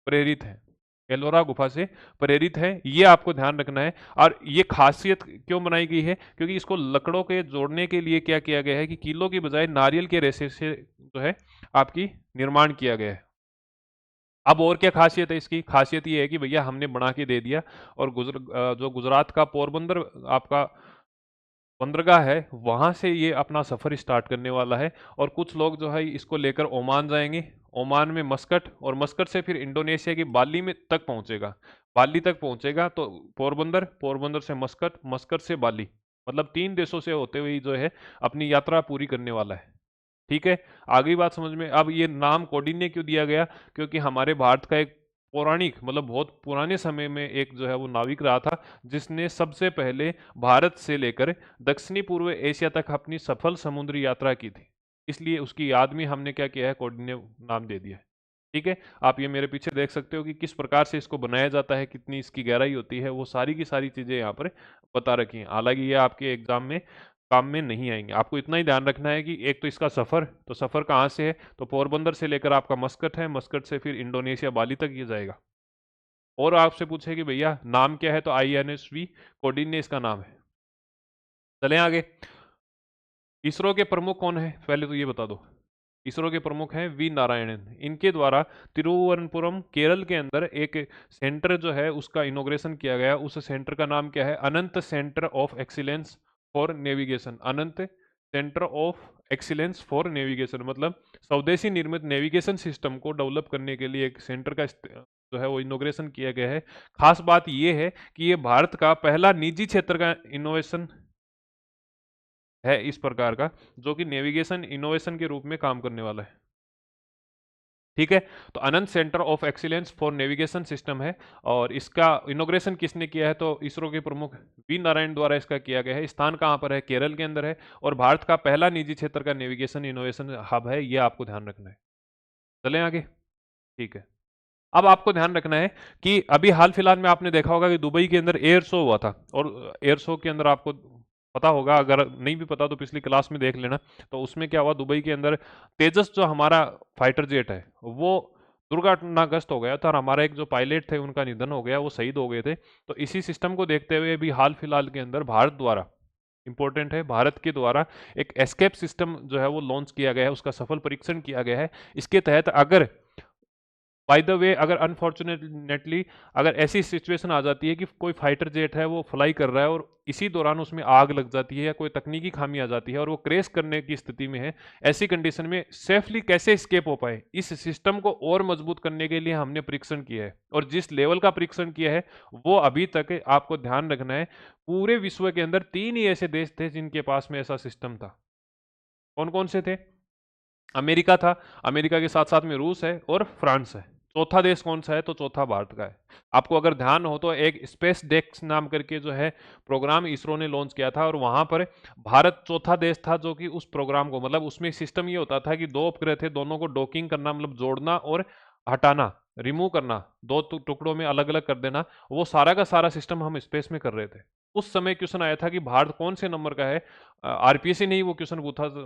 प्रेरित है। एलोरा गुफा से प्रेरित है, ये आपको ध्यान रखना है। और ये खासियत क्यों बनाई गई है? क्योंकि इसको लकड़ों के जोड़ने के लिए क्या किया गया है कि कीलों की बजाय नारियल के रेशे से जो है आपकी निर्माण किया गया है। अब और क्या खासियत है इसकी? खासियत ये है कि भैया हमने बना के दे दिया, और जो गुजरात का पोरबंदर आपका बंदरगाह है, वहां से ये अपना सफर स्टार्ट करने वाला है। और कुछ लोग जो है इसको लेकर ओमान जाएंगे, ओमान में मस्कट, और मस्कट से फिर इंडोनेशिया की बाली में तक पहुंचेगा। बाली तक पहुंचेगा तो पोरबंदर, पोरबंदर से मस्कट, मस्कट से बाली, मतलब 3 देशों से होते हुए जो है अपनी यात्रा पूरी करने वाला है। ठीक है, आगे बात समझ में। अब ये नाम कौंडिन्य क्यों दिया गया? क्योंकि हमारे भारत का एक पौराणिक, मतलब बहुत पुराने समय में एक जो है वो नाविक रहा था, जिसने सबसे पहले भारत से लेकर दक्षिणी पूर्व एशिया तक अपनी सफल समुद्री यात्रा की थी। इसलिए उसकी याद में हमने क्या किया है? कौंडिन्य नाम दे दिया है। ठीक है, आप ये मेरे पीछे देख सकते हो कि किस प्रकार से इसको बनाया जाता है, कितनी इसकी गहराई होती है, वो सारी की सारी चीजें यहाँ पर बता रखी हैं। हालांकि ये आपके एग्जाम में काम में नहीं आएंगे। आपको इतना ही ध्यान रखना है कि एक तो इसका सफर, तो सफर कहाँ से है? तो पोरबंदर से लेकर आपका मस्कट है, मस्कट से फिर इंडोनेशिया बाली तक ये जाएगा। और आपसे पूछे कि भैया नाम क्या है, तो INSV कोऑर्डिनेट इसका नाम है। चलें आगे। इसरो के प्रमुख कौन है, पहले तो ये बता दो। इसरो के प्रमुख हैं वी नारायणन। इनके द्वारा तिरुवनंतपुरम केरल के अंदर एक सेंटर जो है उसका इनोग्रेशन किया गया। उस सेंटर का नाम क्या है? Anant centre of excellence for navigation. Anant centre of excellence for navigation, मतलब स्वदेशी निर्मित नेविगेशन सिस्टम को डेवलप करने के लिए एक सेंटर का जो है वो इनोग्रेशन किया गया है। खास बात यह है कि ये भारत का पहला निजी क्षेत्र का इनोवेशन है इस प्रकार का, जो कि नेविगेशन इनोवेशन के रूप में काम करने वाला है। ठीक है, तो Anant centre of excellence for navigation system है। और इसका इनोग्रेशन किसने किया है? तो इसरो के प्रमुख वी नारायण द्वारा इसका किया गया है। स्थान कहाँ पर है? केरल के अंदर है। और भारत का पहला निजी क्षेत्र का नेविगेशन इनोवेशन हब है, यह आपको ध्यान रखना है। चलें आगे। ठीक है, अब आपको ध्यान रखना है कि अभी हाल फिलहाल में आपने देखा होगा कि दुबई के अंदर एयर शो हुआ था। और एयर शो के अंदर आपको पता होगा, अगर नहीं भी पता तो पिछली क्लास में देख लेना। तो उसमें क्या हुआ, दुबई के अंदर तेजस जो हमारा फाइटर जेट है वो दुर्घटनाग्रस्त हो गया था, और हमारा एक जो पायलट थे उनका निधन हो गया, वो शहीद हो गए थे। तो इसी सिस्टम को देखते हुए भी हाल फिलहाल के अंदर भारत द्वारा, इंपॉर्टेंट है, भारत के द्वारा एक एस्केप सिस्टम जो है वो लॉन्च किया गया है, उसका सफल परीक्षण किया गया है। इसके तहत अगर बाय द वे, अगर अनफॉर्चुनेटली अगर ऐसी सिचुएशन आ जाती है कि कोई फाइटर जेट है वो फ्लाई कर रहा है और इसी दौरान उसमें आग लग जाती है या कोई तकनीकी खामी आ जाती है और वो क्रैश करने की स्थिति में है, ऐसी कंडीशन में सेफली कैसे स्केप हो पाए, इस सिस्टम को और मजबूत करने के लिए हमने परीक्षण किया है। और जिस लेवल का परीक्षण किया है वो अभी तक, आपको ध्यान रखना है, पूरे विश्व के अंदर 3 ही ऐसे देश थे जिनके पास में ऐसा सिस्टम था। कौन कौन से थे? अमेरिका था, अमेरिका के साथ साथ में रूस है और फ्रांस है। चौथा देश कौन सा है? तो चौथा भारत का है। आपको अगर ध्यान हो तो एक स्पेस डेक्स नाम करके जो है प्रोग्राम इसरो ने लॉन्च किया था, और वहां पर भारत चौथा देश था जो कि उस प्रोग्राम को, मतलब उसमें सिस्टम ये होता था कि 2 उपग्रह थे, दोनों को डॉकिंग करना, मतलब जोड़ना और हटाना, रिमूव करना, 2 टुकड़ों में अलग अलग कर देना, वो सारा का सारा सिस्टम हम स्पेस में कर रहे थे। उस समय क्वेश्चन आया था कि भारत कौन से नंबर का है। RPSC ने ही वो क्वेश्चन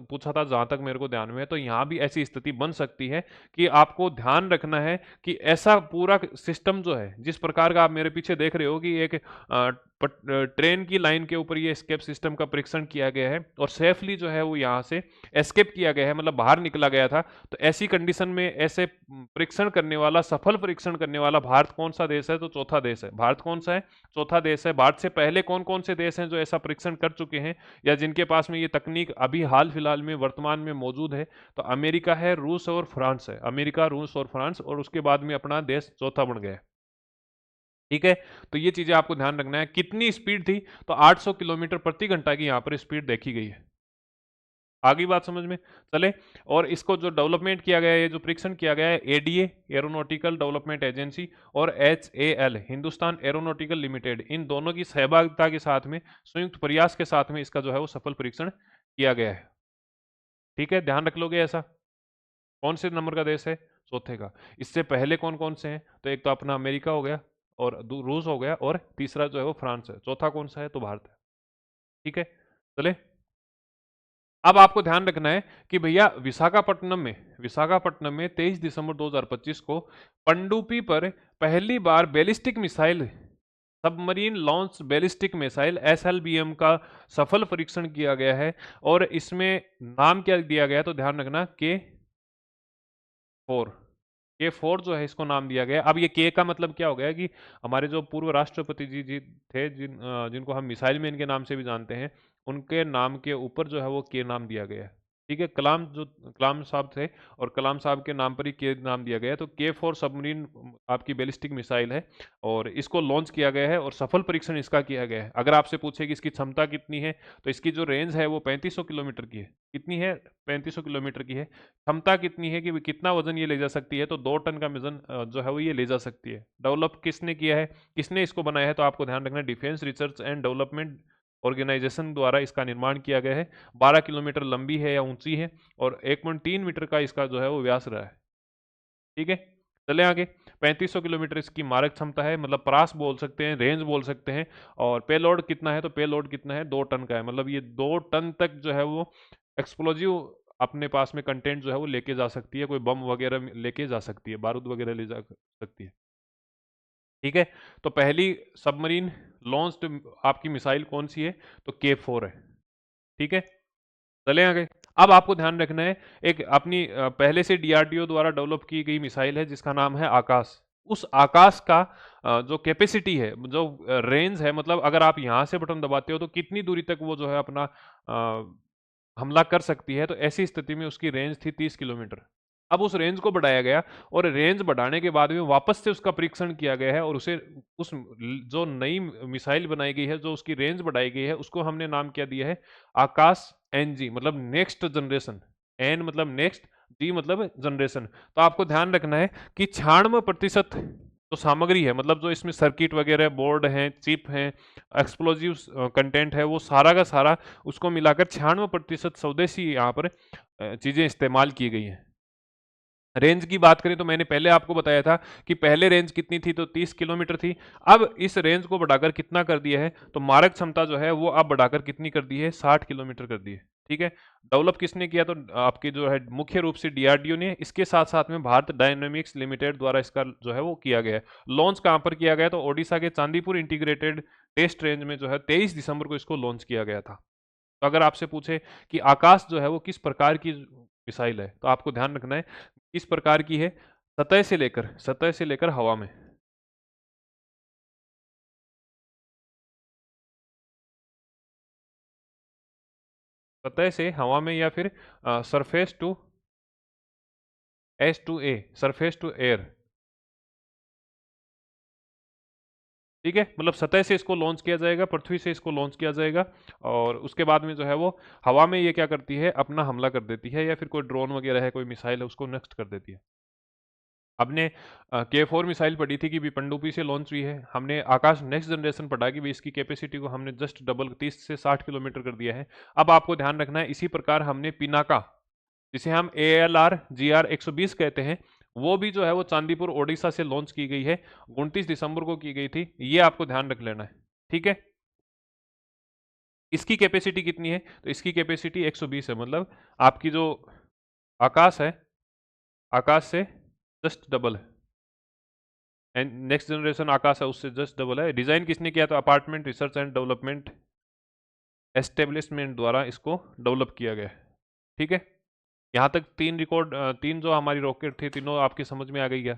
पूछा था जहां तक मेरे को ध्यान में है। तो यहाँ भी ऐसी स्थिति बन सकती है कि आपको ध्यान रखना है कि ऐसा पूरा सिस्टम जो है, जिस प्रकार का आप मेरे पीछे देख रहे हो कि एक ट्रेन की लाइन के ऊपर ये एस्केप सिस्टम का परीक्षण किया गया है और सेफली जो है वो यहाँ से एस्केप किया गया है, मतलब बाहर निकला गया था। तो ऐसी कंडीशन में ऐसे परीक्षण करने वाला, सफल परीक्षण करने वाला भारत कौन सा देश है? तो चौथा देश है। भारत कौन सा है? चौथा देश है। भारत से पहले कौन कौन से देश हैं जो ऐसा परीक्षण कर चुके हैं या जिनके पास में ये तकनीक अभी हाल फिलहाल में वर्तमान में मौजूद है? तो अमेरिका है, रूस और फ्रांस है। अमेरिका, रूस और फ्रांस, और उसके बाद में अपना देश चौथा बन गया है। ठीक है, तो ये चीजें आपको ध्यान रखना है। कितनी स्पीड थी? तो 800 किलोमीटर प्रति घंटा की यहाँ पर स्पीड देखी गई है। आगे बात समझ में चले। और इसको जो डेवलपमेंट किया गया है, ये जो परीक्षण किया गया है, एडीए एरोनॉटिकल डेवलपमेंट एजेंसी और एचएएल हिंदुस्तान एरोनॉटिकल लिमिटेड, इन दोनों की सहभागिता के साथ में, संयुक्त प्रयास के साथ में इसका जो है वो सफल परीक्षण किया गया है। ठीक है, ध्यान रख लोगे ऐसा। कौन से नंबर का देश है? चौथे का। इससे पहले कौन कौन से हैं? तो एक तो अपना अमेरिका हो गया और रूस हो गया और तीसरा जो है वो फ्रांस है। चौथा कौन सा है? तो भारत है। ठीक है, चले। अब आपको ध्यान रखना है कि भैया विशाखापट्टनम में 23 दिसंबर 2025 को पनडुब्बी पर पहली बार ballistic missile, submarine launch ballistic missile SLBM का सफल परीक्षण किया गया है। और इसमें नाम क्या दिया गया? तो ध्यान रखना, K4। K4 जो है इसको नाम दिया गया। अब ये के का मतलब क्या हो गया कि हमारे जो पूर्व राष्ट्रपति जी थे, जिनको हम मिसाइल मैन के नाम से भी जानते हैं, उनके नाम के ऊपर जो है वो के नाम दिया गया है। ठीक है, कलाम साहब थे और कलाम साहब के नाम पर ही के नाम दिया गया है। तो K4 सबमरीन आपकी बैलिस्टिक मिसाइल है और इसको लॉन्च किया गया है और सफल परीक्षण इसका किया गया है। अगर आपसे पूछे कि इसकी क्षमता कितनी है, तो इसकी जो रेंज है वो 3500 किलोमीटर की है। कितनी है? 3500 किलोमीटर की है। क्षमता कितनी है कि कितना वजन ये ले जा सकती है? तो 2 टन का वजन जो है वो ये ले जा सकती है। डेवलप किसने किया है, किसने इसको बनाया है? तो आपको ध्यान रखना, defence research and development organisation द्वारा इसका निर्माण किया गया है। 12 किलोमीटर लंबी है या ऊंची है और 1.3 मीटर का इसका जो है वो व्यास रहा है। ठीक है, चले आगे। 3500 किलोमीटर इसकी मारक क्षमता है, मतलब प्रास बोल सकते हैं, रेंज बोल सकते हैं। और पेलोड कितना है? तो पेलोड कितना है? 2 टन का है। मतलब ये 2 टन तक जो है वो एक्सप्लोजिव अपने पास में कंटेंट जो है वो लेके जा सकती है। कोई बम वगैरह लेके जा सकती है, बारूद वगैरह ले जा सकती है। ठीक है, तो पहली सबमरीन लॉन्च्ड आपकी मिसाइल कौन सी है? तो K4 है। ठीक है, चले आगे। अब आपको ध्यान रखना है, एक अपनी पहले से डीआरडीओ द्वारा डेवलप की गई मिसाइल है जिसका नाम है आकाश। उस आकाश का जो कैपेसिटी है, जो रेंज है, मतलब अगर आप यहां से बटन दबाते हो तो कितनी दूरी तक वो जो है अपना हमला कर सकती है? तो ऐसी स्थिति में उसकी रेंज थी 30 किलोमीटर। अब उस रेंज को बढ़ाया गया और रेंज बढ़ाने के बाद में वापस से उसका परीक्षण किया गया है और उसे उस जो नई मिसाइल बनाई गई है, जो उसकी रेंज बढ़ाई गई है, उसको हमने नाम क्या दिया है? आकाश एनजी, मतलब नेक्स्ट जनरेशन। एन मतलब नेक्स्ट, जी मतलब जनरेशन। तो आपको ध्यान रखना है कि 96% जो सामग्री है, मतलब जो इसमें सर्किट वगैरह, बोर्ड हैं, चिप हैं, एक्सप्लोजिव कंटेंट है, वो सारा का सारा उसको मिलाकर 96% स्वदेशी यहाँ पर चीजें इस्तेमाल की गई हैं। रेंज की बात करें तो मैंने पहले आपको बताया था कि पहले रेंज कितनी थी? तो 30 किलोमीटर थी। अब इस रेंज को बढ़ाकर कितना कर दिया है? तो मारक क्षमता जो है वो अब बढ़ाकर कितनी कर दी है? 60 किलोमीटर कर दी है। ठीक है, डेवलप किसने किया? तो आपके जो है मुख्य रूप से डीआरडीओ ने, इसके साथ साथ में भारत डायनेमिक्स लिमिटेड द्वारा इसका जो है वो किया गया है। लॉन्च कहाँ पर किया गया? तो ओडिशा के चांदीपुर इंटीग्रेटेड टेस्ट रेंज में जो है 23 दिसंबर को इसको लॉन्च किया गया था। तो अगर आपसे पूछे कि आकाश जो है वो किस प्रकार की मिसाइल है, तो आपको ध्यान रखना है किस प्रकार की है। सतह से लेकर हवा में। सतह से हवा में या फिर surface to S to A, surface to air. ठीक है, मतलब सतह से इसको लॉन्च किया जाएगा, पृथ्वी से इसको लॉन्च किया जाएगा और उसके बाद में जो है वो हवा में ये क्या करती है? अपना हमला कर देती है, या फिर कोई ड्रोन वगैरह है, कोई मिसाइल है, उसको नष्ट कर देती है। हमने K4 मिसाइल पढ़ी थी कि भी पनडुब्बी से लॉन्च हुई है। हमने आकाश नेक्स्ट जनरेशन पढ़ा कि भी इसकी कैपेसिटी को हमने जस्ट डबल 30 से 60 किलोमीटर कर दिया है। अब आपको ध्यान रखना है, इसी प्रकार हमने पिनाका, जिसे हम ALR GR 120 कहते हैं, वो भी जो है वो चांदीपुर ओडिशा से लॉन्च की गई है। 29 दिसंबर को की गई थी। ये आपको ध्यान रख लेना है। ठीक है, इसकी कैपेसिटी कितनी है? तो इसकी कैपेसिटी 120 है, मतलब आपकी जो आकाश है, आकाश से जस्ट डबल है। एंड नेक्स्ट जनरेशन आकाश है उससे जस्ट डबल है। डिजाइन किसने किया? तो apartment research and development establishment द्वारा इसको डेवलप किया गया है। ठीक है, यहाँ तक तीन जो हमारी रॉकेट थी, तीनों आपकी समझ में आ गई क्या?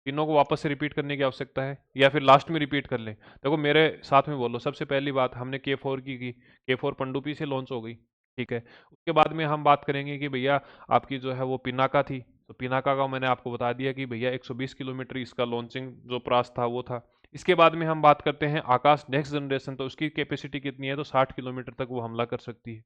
तीनों को वापस से रिपीट करने की आवश्यकता है या फिर लास्ट में रिपीट कर लें? देखो मेरे साथ में बोलो। सबसे पहली बात हमने K4 की K4 पनडुब्बी से लॉन्च हो गई। ठीक है, उसके बाद में हम बात करेंगे कि भैया आपकी जो है वो पिनाका थी। तो पिनाका का मैंने आपको बता दिया कि भैया 120 किलोमीटर इसका लॉन्चिंग जो प्रास था वो था। इसके बाद में हम बात करते हैं आकाश नेक्स्ट जनरेशन। तो उसकी कैपेसिटी कितनी है? तो 60 किलोमीटर तक वो हमला कर सकती है।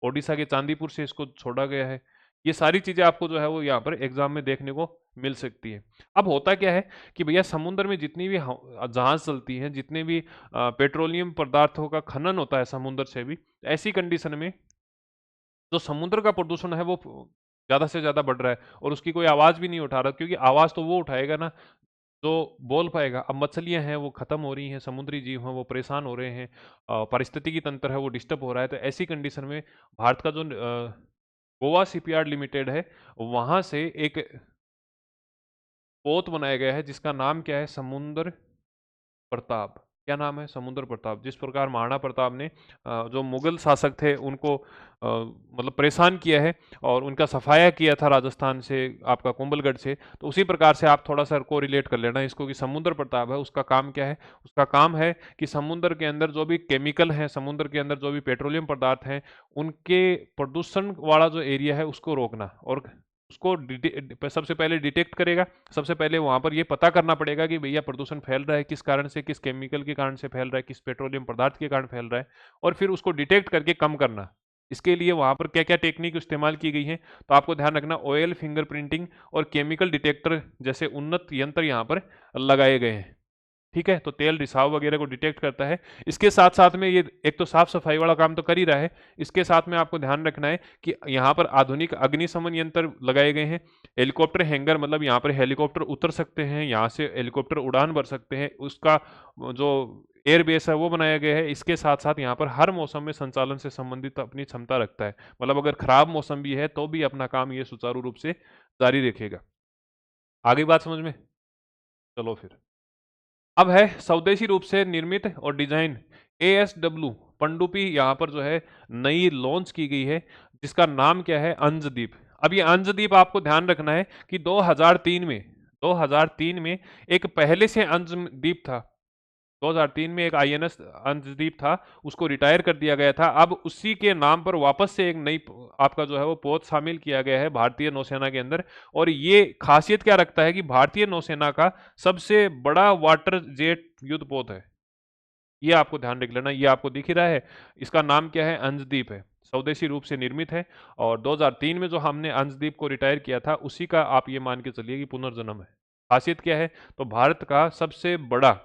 ओडिशा के चांदीपुर से इसको छोड़ा गया है। ये सारी चीज़ें आपको जो है वो यहाँ पर एग्जाम में देखने को मिल सकती है। अब होता क्या है कि भैया समुद्र में जितनी भी जहाज चलती हैं, जितने भी पेट्रोलियम पदार्थों का खनन होता है समुद्र से भी, ऐसी कंडीशन में जो समुद्र का प्रदूषण है वो ज़्यादा से ज़्यादा बढ़ रहा है और उसकी कोई आवाज़ भी नहीं उठा रहा, क्योंकि आवाज़ तो वो उठाएगा ना जो बोल पाएगा। अब मछलियां हैं वो खत्म हो रही हैं, समुद्री जीव हैं वो परेशान हो रहे हैं, पारिस्थितिकी तंत्र है वो डिस्टर्ब हो रहा है। तो ऐसी कंडीशन में भारत का जो गोवा शिपयार्ड लिमिटेड है, वहां से एक पोत बनाया गया है जिसका नाम क्या है? समुद्र प्रताप। क्या नाम है? समुद्र प्रताप। जिस प्रकार महाराणा प्रताप ने जो मुगल शासक थे उनको मतलब परेशान किया है और उनका सफाया किया था राजस्थान से, आपका कुंभलगढ़ से, तो उसी प्रकार से आप थोड़ा सा को रिलेट कर लेना इसको कि समुद्र प्रताप है उसका काम क्या है? उसका काम है कि समुद्र के अंदर जो भी केमिकल हैं, समुद्र के अंदर जो भी पेट्रोलियम पदार्थ हैं, उनके प्रदूषण वाला जो एरिया है उसको रोकना। और उसको सबसे पहले डिटेक्ट करेगा। सबसे पहले वहां पर ये पता करना पड़ेगा कि भैया प्रदूषण फैल रहा है किस कारण से, किस केमिकल के कारण से फैल रहा है, किस पेट्रोलियम पदार्थ के कारण फैल रहा है, और फिर उसको डिटेक्ट करके कम करना। इसके लिए वहां पर क्या क्या टेक्निक इस्तेमाल की गई है? तो आपको ध्यान रखना, ऑयल फिंगरप्रिंटिंग और केमिकल डिटेक्टर जैसे उन्नत यंत्र यहाँ पर लगाए गए हैं। ठीक है, तो तेल रिसाव वगैरह को डिटेक्ट करता है। इसके साथ साथ में ये एक तो साफ सफाई वाला काम तो कर ही रहा है, इसके साथ में आपको ध्यान रखना है कि यहाँ पर आधुनिक अग्निशमन यंत्र लगाए गए हैं। हेलीकॉप्टर हैंगर, मतलब यहाँ पर हेलीकॉप्टर उतर सकते हैं, यहाँ से हेलीकॉप्टर उड़ान भर सकते हैं, उसका जो एयरबेस है वो बनाया गया है। इसके साथ साथ यहाँ पर हर मौसम में संचालन से संबंधित अपनी क्षमता रखता है, मतलब अगर खराब मौसम भी है तो भी अपना काम ये सुचारू रूप से जारी रखेगा। आगे बात समझ में? चलो फिर, अब है स्वदेशी रूप से निर्मित और डिजाइन ASW पनडुब्बी यहाँ पर जो है नई लॉन्च की गई है, जिसका नाम क्या है? अंजदीप। अब ये अंजदीप आपको ध्यान रखना है कि 2003 में एक पहले से अंजदीप था। 2003 में एक INS अंशदीप था, उसको रिटायर कर दिया गया था। अब उसी के नाम पर वापस से एक नई आपका जो है वो पोत शामिल किया गया है भारतीय नौसेना के अंदर। और ये खासियत क्या रखता है कि भारतीय नौसेना का सबसे बड़ा वाटर जेट युद्ध पोत है। ये आपको ध्यान रख लेना, ये आपको दिख ही रहा है। इसका नाम क्या है? अंशदीप है, स्वदेशी रूप से निर्मित है। और 2003 में जो हमने अंशदीप को रिटायर किया था उसी का आप ये मान के चलिए कि पुनर्जन्म है। खासियत क्या है? तो भारत का सबसे बड़ा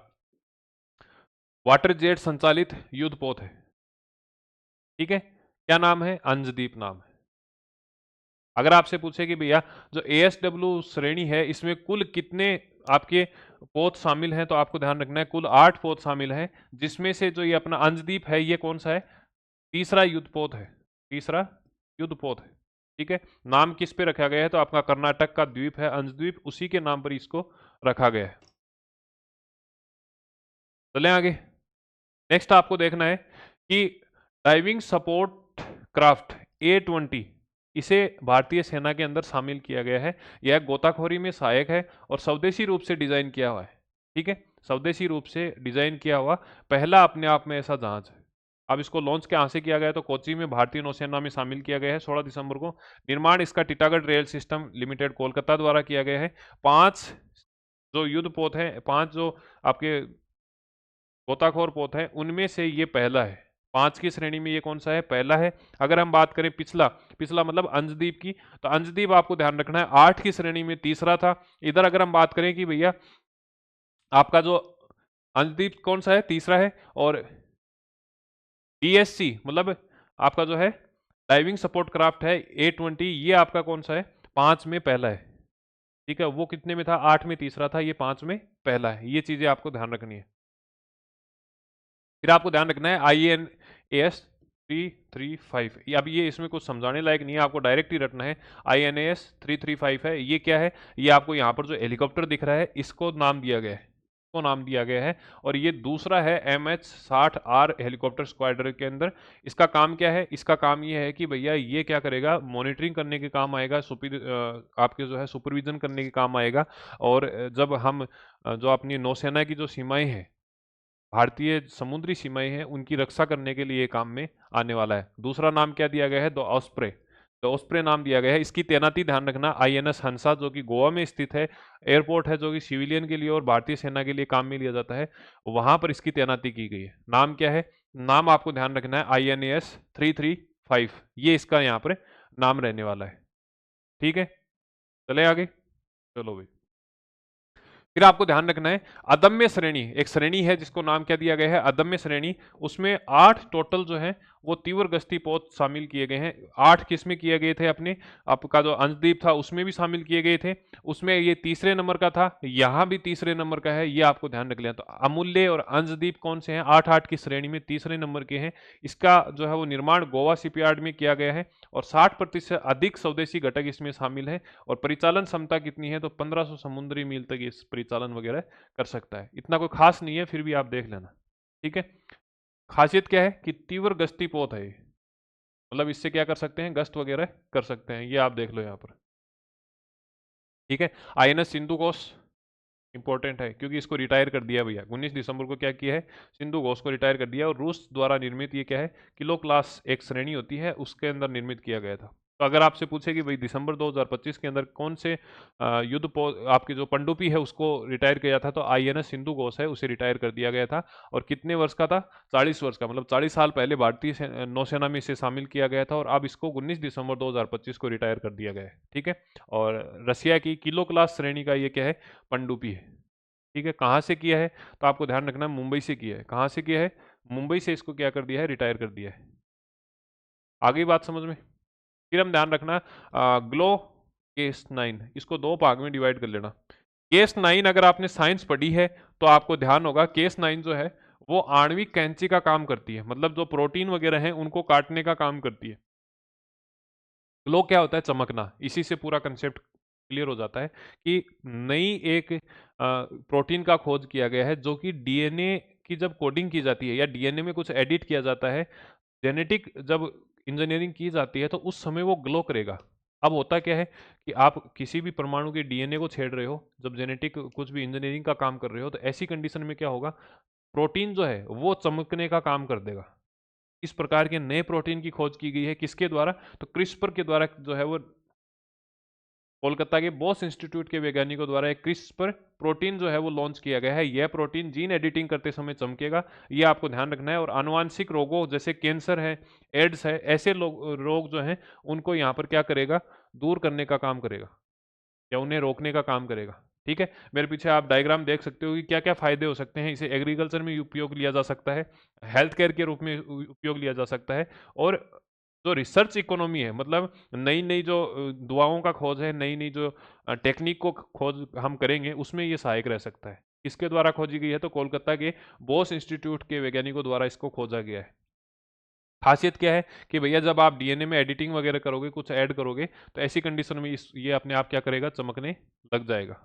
वाटर जेट संचालित युद्ध पोत है। ठीक है, क्या नाम है? अंशदीप नाम है। अगर आपसे पूछे कि भैया जो ASW श्रेणी है इसमें कुल कितने आपके पोत शामिल हैं, तो आपको ध्यान रखना है कुल 8 पोत शामिल हैं, जिसमें से जो ये अपना अंशदीप है ये कौन सा है? तीसरा युद्ध पोत है, तीसरा युद्ध पोत है। ठीक है, नाम किस पे रखा गया है? तो आपका कर्नाटक का द्वीप है अंशद्वीप, उसी के नाम पर इसको रखा गया है। चलें आगे। नेक्स्ट आपको देखना है कि डाइविंग सपोर्ट क्राफ्ट A20, इसे भारतीय सेना के अंदर शामिल किया गया है। यह गोताखोरी में सहायक है और स्वदेशी रूप से डिजाइन किया हुआ है। ठीक है, स्वदेशी रूप से डिजाइन किया हुआ पहला अपने आप में ऐसा जहाज है। अब इसको लॉन्च कहाँ से किया गया है? तो कोच्चि में भारतीय नौसेना में शामिल किया गया है 16 दिसंबर को। निर्माण इसका Titagarh rail system limited Kolkata द्वारा किया गया है। 5 जो युद्ध पोत हैं, 5 जो आपके गोताखोर पोत है उनमें से ये पहला है। 5 की श्रेणी में ये कौन सा है? पहला है। अगर हम बात करें पिछला पिछला मतलब अंशदीप की, तो अंशदीप आपको ध्यान रखना है 8 की श्रेणी में तीसरा था। इधर अगर हम बात करें कि भैया आपका जो अंशदीप कौन सा है? तीसरा है। और DSC मतलब आपका जो है डाइविंग सपोर्ट क्राफ्ट है A20, ये आपका कौन सा है? 5 में पहला है। ठीक है, वो कितने में था? 8 में तीसरा था, ये 5 में पहला है। ये चीजें आपको ध्यान रखनी है। फिर आपको ध्यान रखना है INAS 335। अब ये इसमें कुछ समझाने लायक नहीं है, आपको डायरेक्ट ही रटना है। INAS 335 है। ये क्या है? ये आपको यहाँ पर जो हेलीकॉप्टर दिख रहा है इसको नाम दिया गया है, इसको नाम दिया गया है। और ये दूसरा है MH-60R हेलीकॉप्टर स्क्वाड्रन के अंदर। इसका काम क्या है? इसका काम ये है कि भैया ये क्या करेगा, मॉनिटरिंग करने के काम आएगा, आपके जो है सुपरविजन करने के काम आएगा। और जब हम जो अपनी नौसेना की जो सीमाएं हैं, भारतीय समुद्री सीमाएं हैं, उनकी रक्षा करने के लिए ये काम में आने वाला है। दूसरा नाम क्या दिया गया है? The osprey. द ऑस्प्रे नाम दिया गया है। इसकी तैनाती ध्यान रखना INS हंसा जो कि गोवा में स्थित है, एयरपोर्ट है जो कि सिविलियन के लिए और भारतीय सेना के लिए काम में लिया जाता है, वहां पर इसकी तैनाती की गई है। नाम क्या है? नाम आपको ध्यान रखना है INAS 335, ये इसका यहाँ पर नाम रहने वाला है। ठीक है, चले आगे। चलो भाई, फिर आपको ध्यान रखना है अदम्य श्रेणी, एक श्रेणी है जिसको नाम क्या दिया गया है? अदम्य श्रेणी। उसमें 8 टोटल जो है वो तीव्र गश्ती पोत शामिल किए गए हैं। 8 किस में किए गए थे? अपने आपका जो अंशद्वीप था उसमें भी शामिल किए गए थे। उसमें ये तीसरे नंबर का था, यहाँ भी तीसरे नंबर का है, ये आपको ध्यान रख लेना। तो अमूल्य और अंशद्वीप कौन से हैं? 8-8 की श्रेणी में तीसरे नंबर के हैं। इसका जो है वो निर्माण गोवा शिपयार्ड में किया गया है और 60% अधिक स्वदेशी घटक इसमें शामिल है। और परिचालन क्षमता कितनी है? तो 1500 समुद्री मील तक इस परिचालन वगैरह कर सकता है। इतना कोई खास नहीं है, फिर भी आप देख लेना। ठीक है, खासियत क्या है कि तीव्र गश्ती पोत है, मतलब इससे क्या कर सकते हैं? गश्त वगैरह कर सकते हैं। ये आप देख लो यहाँ पर। ठीक है, INS सिंधु घोष इंपॉर्टेंट है क्योंकि इसको रिटायर कर दिया भैया। 19 दिसंबर को क्या किया है? सिंधु घोष को रिटायर कर दिया। और रूस द्वारा निर्मित ये क्या है? किलो क्लास एक श्रेणी होती है, उसके अंदर निर्मित किया गया था। तो अगर आपसे पूछे कि भाई दिसंबर 2025 के अंदर कौन से आपके जो पनडुब्बी है उसको रिटायर किया था, तो INS सिंधु घोष है, उसे रिटायर कर दिया गया था। और कितने वर्ष का था? 40 वर्ष का, मतलब 40 साल पहले भारतीय नौसेना में इसे शामिल किया गया था और अब इसको 19 दिसंबर 2025 को रिटायर कर दिया गया है। ठीक है, और रसिया की किलो क्लास श्रेणी का ये क्या है? पनडुब्बी है। ठीक है, कहाँ से किया है? तो आपको ध्यान रखना है मुंबई से किया है। कहाँ से किया है? मुंबई से इसको क्या कर दिया है? रिटायर कर दिया है। आगे बात समझ में। फिर हम ध्यान रखना ग्लो केस 9, इसको 2 भाग में डिवाइड कर लेना। केस 9 अगर आपने साइंस पढ़ी है तो आपको ध्यान होगा केस 9 जो है वो आणविक कैंची का काम करती है, मतलब जो प्रोटीन वगैरह हैं उनको काटने का काम करती है। ग्लो क्या होता है? चमकना। इसी से पूरा कंसेप्ट क्लियर हो जाता है कि नई एक प्रोटीन का खोज किया गया है जो कि DNA की जब कोडिंग की जाती है या DNA में कुछ एडिट किया जाता है, जेनेटिक जब इंजीनियरिंग की जाती है तो उस समय वो ग्लो करेगा। अब होता क्या है कि आप किसी भी परमाणु के DNA को छेड़ रहे हो, जब जेनेटिक कुछ भी इंजीनियरिंग का काम कर रहे हो, तो ऐसी कंडीशन में क्या होगा? प्रोटीन जो है वो चमकने का काम कर देगा। इस प्रकार के नए प्रोटीन की खोज की गई है, किसके द्वारा? तो क्रिस्पर के द्वारा जो है वो कोलकाता के बोस इंस्टीट्यूट के वैज्ञानिकों द्वारा एक क्रिस्पर प्रोटीन जो है वो लॉन्च किया गया है। यह प्रोटीन जीन एडिटिंग करते समय चमकेगा, ये आपको ध्यान रखना है। और आनुवांशिक रोगों जैसे कैंसर है, एड्स है, ऐसे रोग जो हैं उनको यहाँ पर क्या करेगा? दूर करने का काम करेगा या उन्हें रोकने का काम करेगा। ठीक है, मेरे पीछे आप डायग्राम देख सकते हो कि क्या क्या फायदे हो सकते हैं। इसे एग्रीकल्चर में उपयोग लिया जा सकता है, हेल्थ केयर के रूप में उपयोग लिया जा सकता है, और जो रिसर्च इकोनॉमी है, मतलब नई नई जो दवाओं का खोज है, नई नई जो टेक्निक को खोज हम करेंगे, उसमें ये सहायक रह सकता है। किसके द्वारा खोजी गई है? तो कोलकाता के बोस इंस्टीट्यूट के वैज्ञानिकों द्वारा इसको खोजा गया है। खासियत क्या है कि भैया जब आप DNA में एडिटिंग वगैरह करोगे, कुछ ऐड करोगे, तो ऐसी कंडीशन में ये अपने आप क्या करेगा? चमकने लग जाएगा।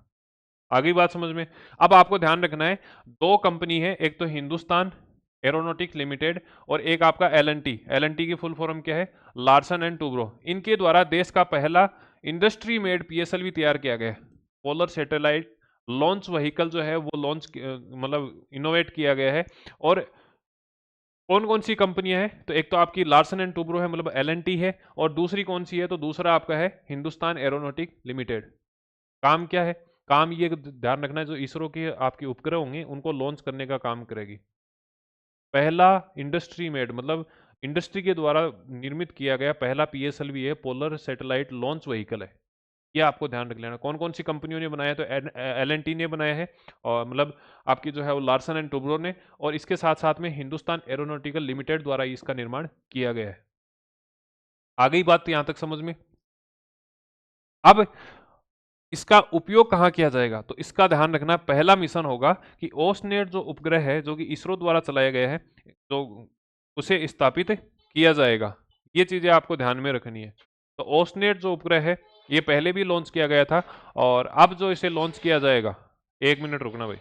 आगे बात समझ में। अब आपको ध्यान रखना है 2 कंपनी है, एक तो हिंदुस्तान एरोनॉटिक्स लिमिटेड और एक आपका L&T। L&T की फुल फॉर्म क्या है? Larsen and Toubro. इनके द्वारा देश का पहला इंडस्ट्री मेड PSLV तैयार किया गया है। पोलर सैटेलाइट लॉन्च व्हीकल जो है वो लॉन्च मतलब इनोवेट किया गया है। और कौन कौन सी कंपनियां हैं? तो एक तो आपकी लार्सन एंड टूब्रो है, मतलब L&T है, और दूसरी कौन सी है? तो दूसरा आपका है हिंदुस्तान एरोनॉटिक लिमिटेड। काम क्या है? काम ये ध्यान रखना है जो इसरो के आपके उपग्रह होंगे उनको लॉन्च करने का काम करेगी। पहला इंडस्ट्री मेड, मतलब इंडस्ट्री के द्वारा निर्मित किया गया पहला PSLV है, पोलर सैटेलाइट लॉन्च व्हीकल है। ये आपको ध्यान रख लेना। कौन कौन सी कंपनियों ने बनाया? तो L&T ने बनाया है, और मतलब आपकी जो है वो लार्सन एंड टूब्रो ने, और इसके साथ साथ में हिंदुस्तान एरोनॉटिकल लिमिटेड द्वारा इसका निर्माण किया गया है। आ गई बात यहां तक समझ में। अब इसका उपयोग कहाँ किया जाएगा? तो इसका ध्यान रखना, पहला मिशन होगा कि ओसनेट जो उपग्रह है जो कि इसरो द्वारा चलाया गया है, तो उसे स्थापित किया जाएगा। ये चीज़ें आपको ध्यान में रखनी है। तो ओसनेट जो उपग्रह है ये पहले भी लॉन्च किया गया था और अब जो इसे लॉन्च किया जाएगा, 1 मिनट रुकना भाई।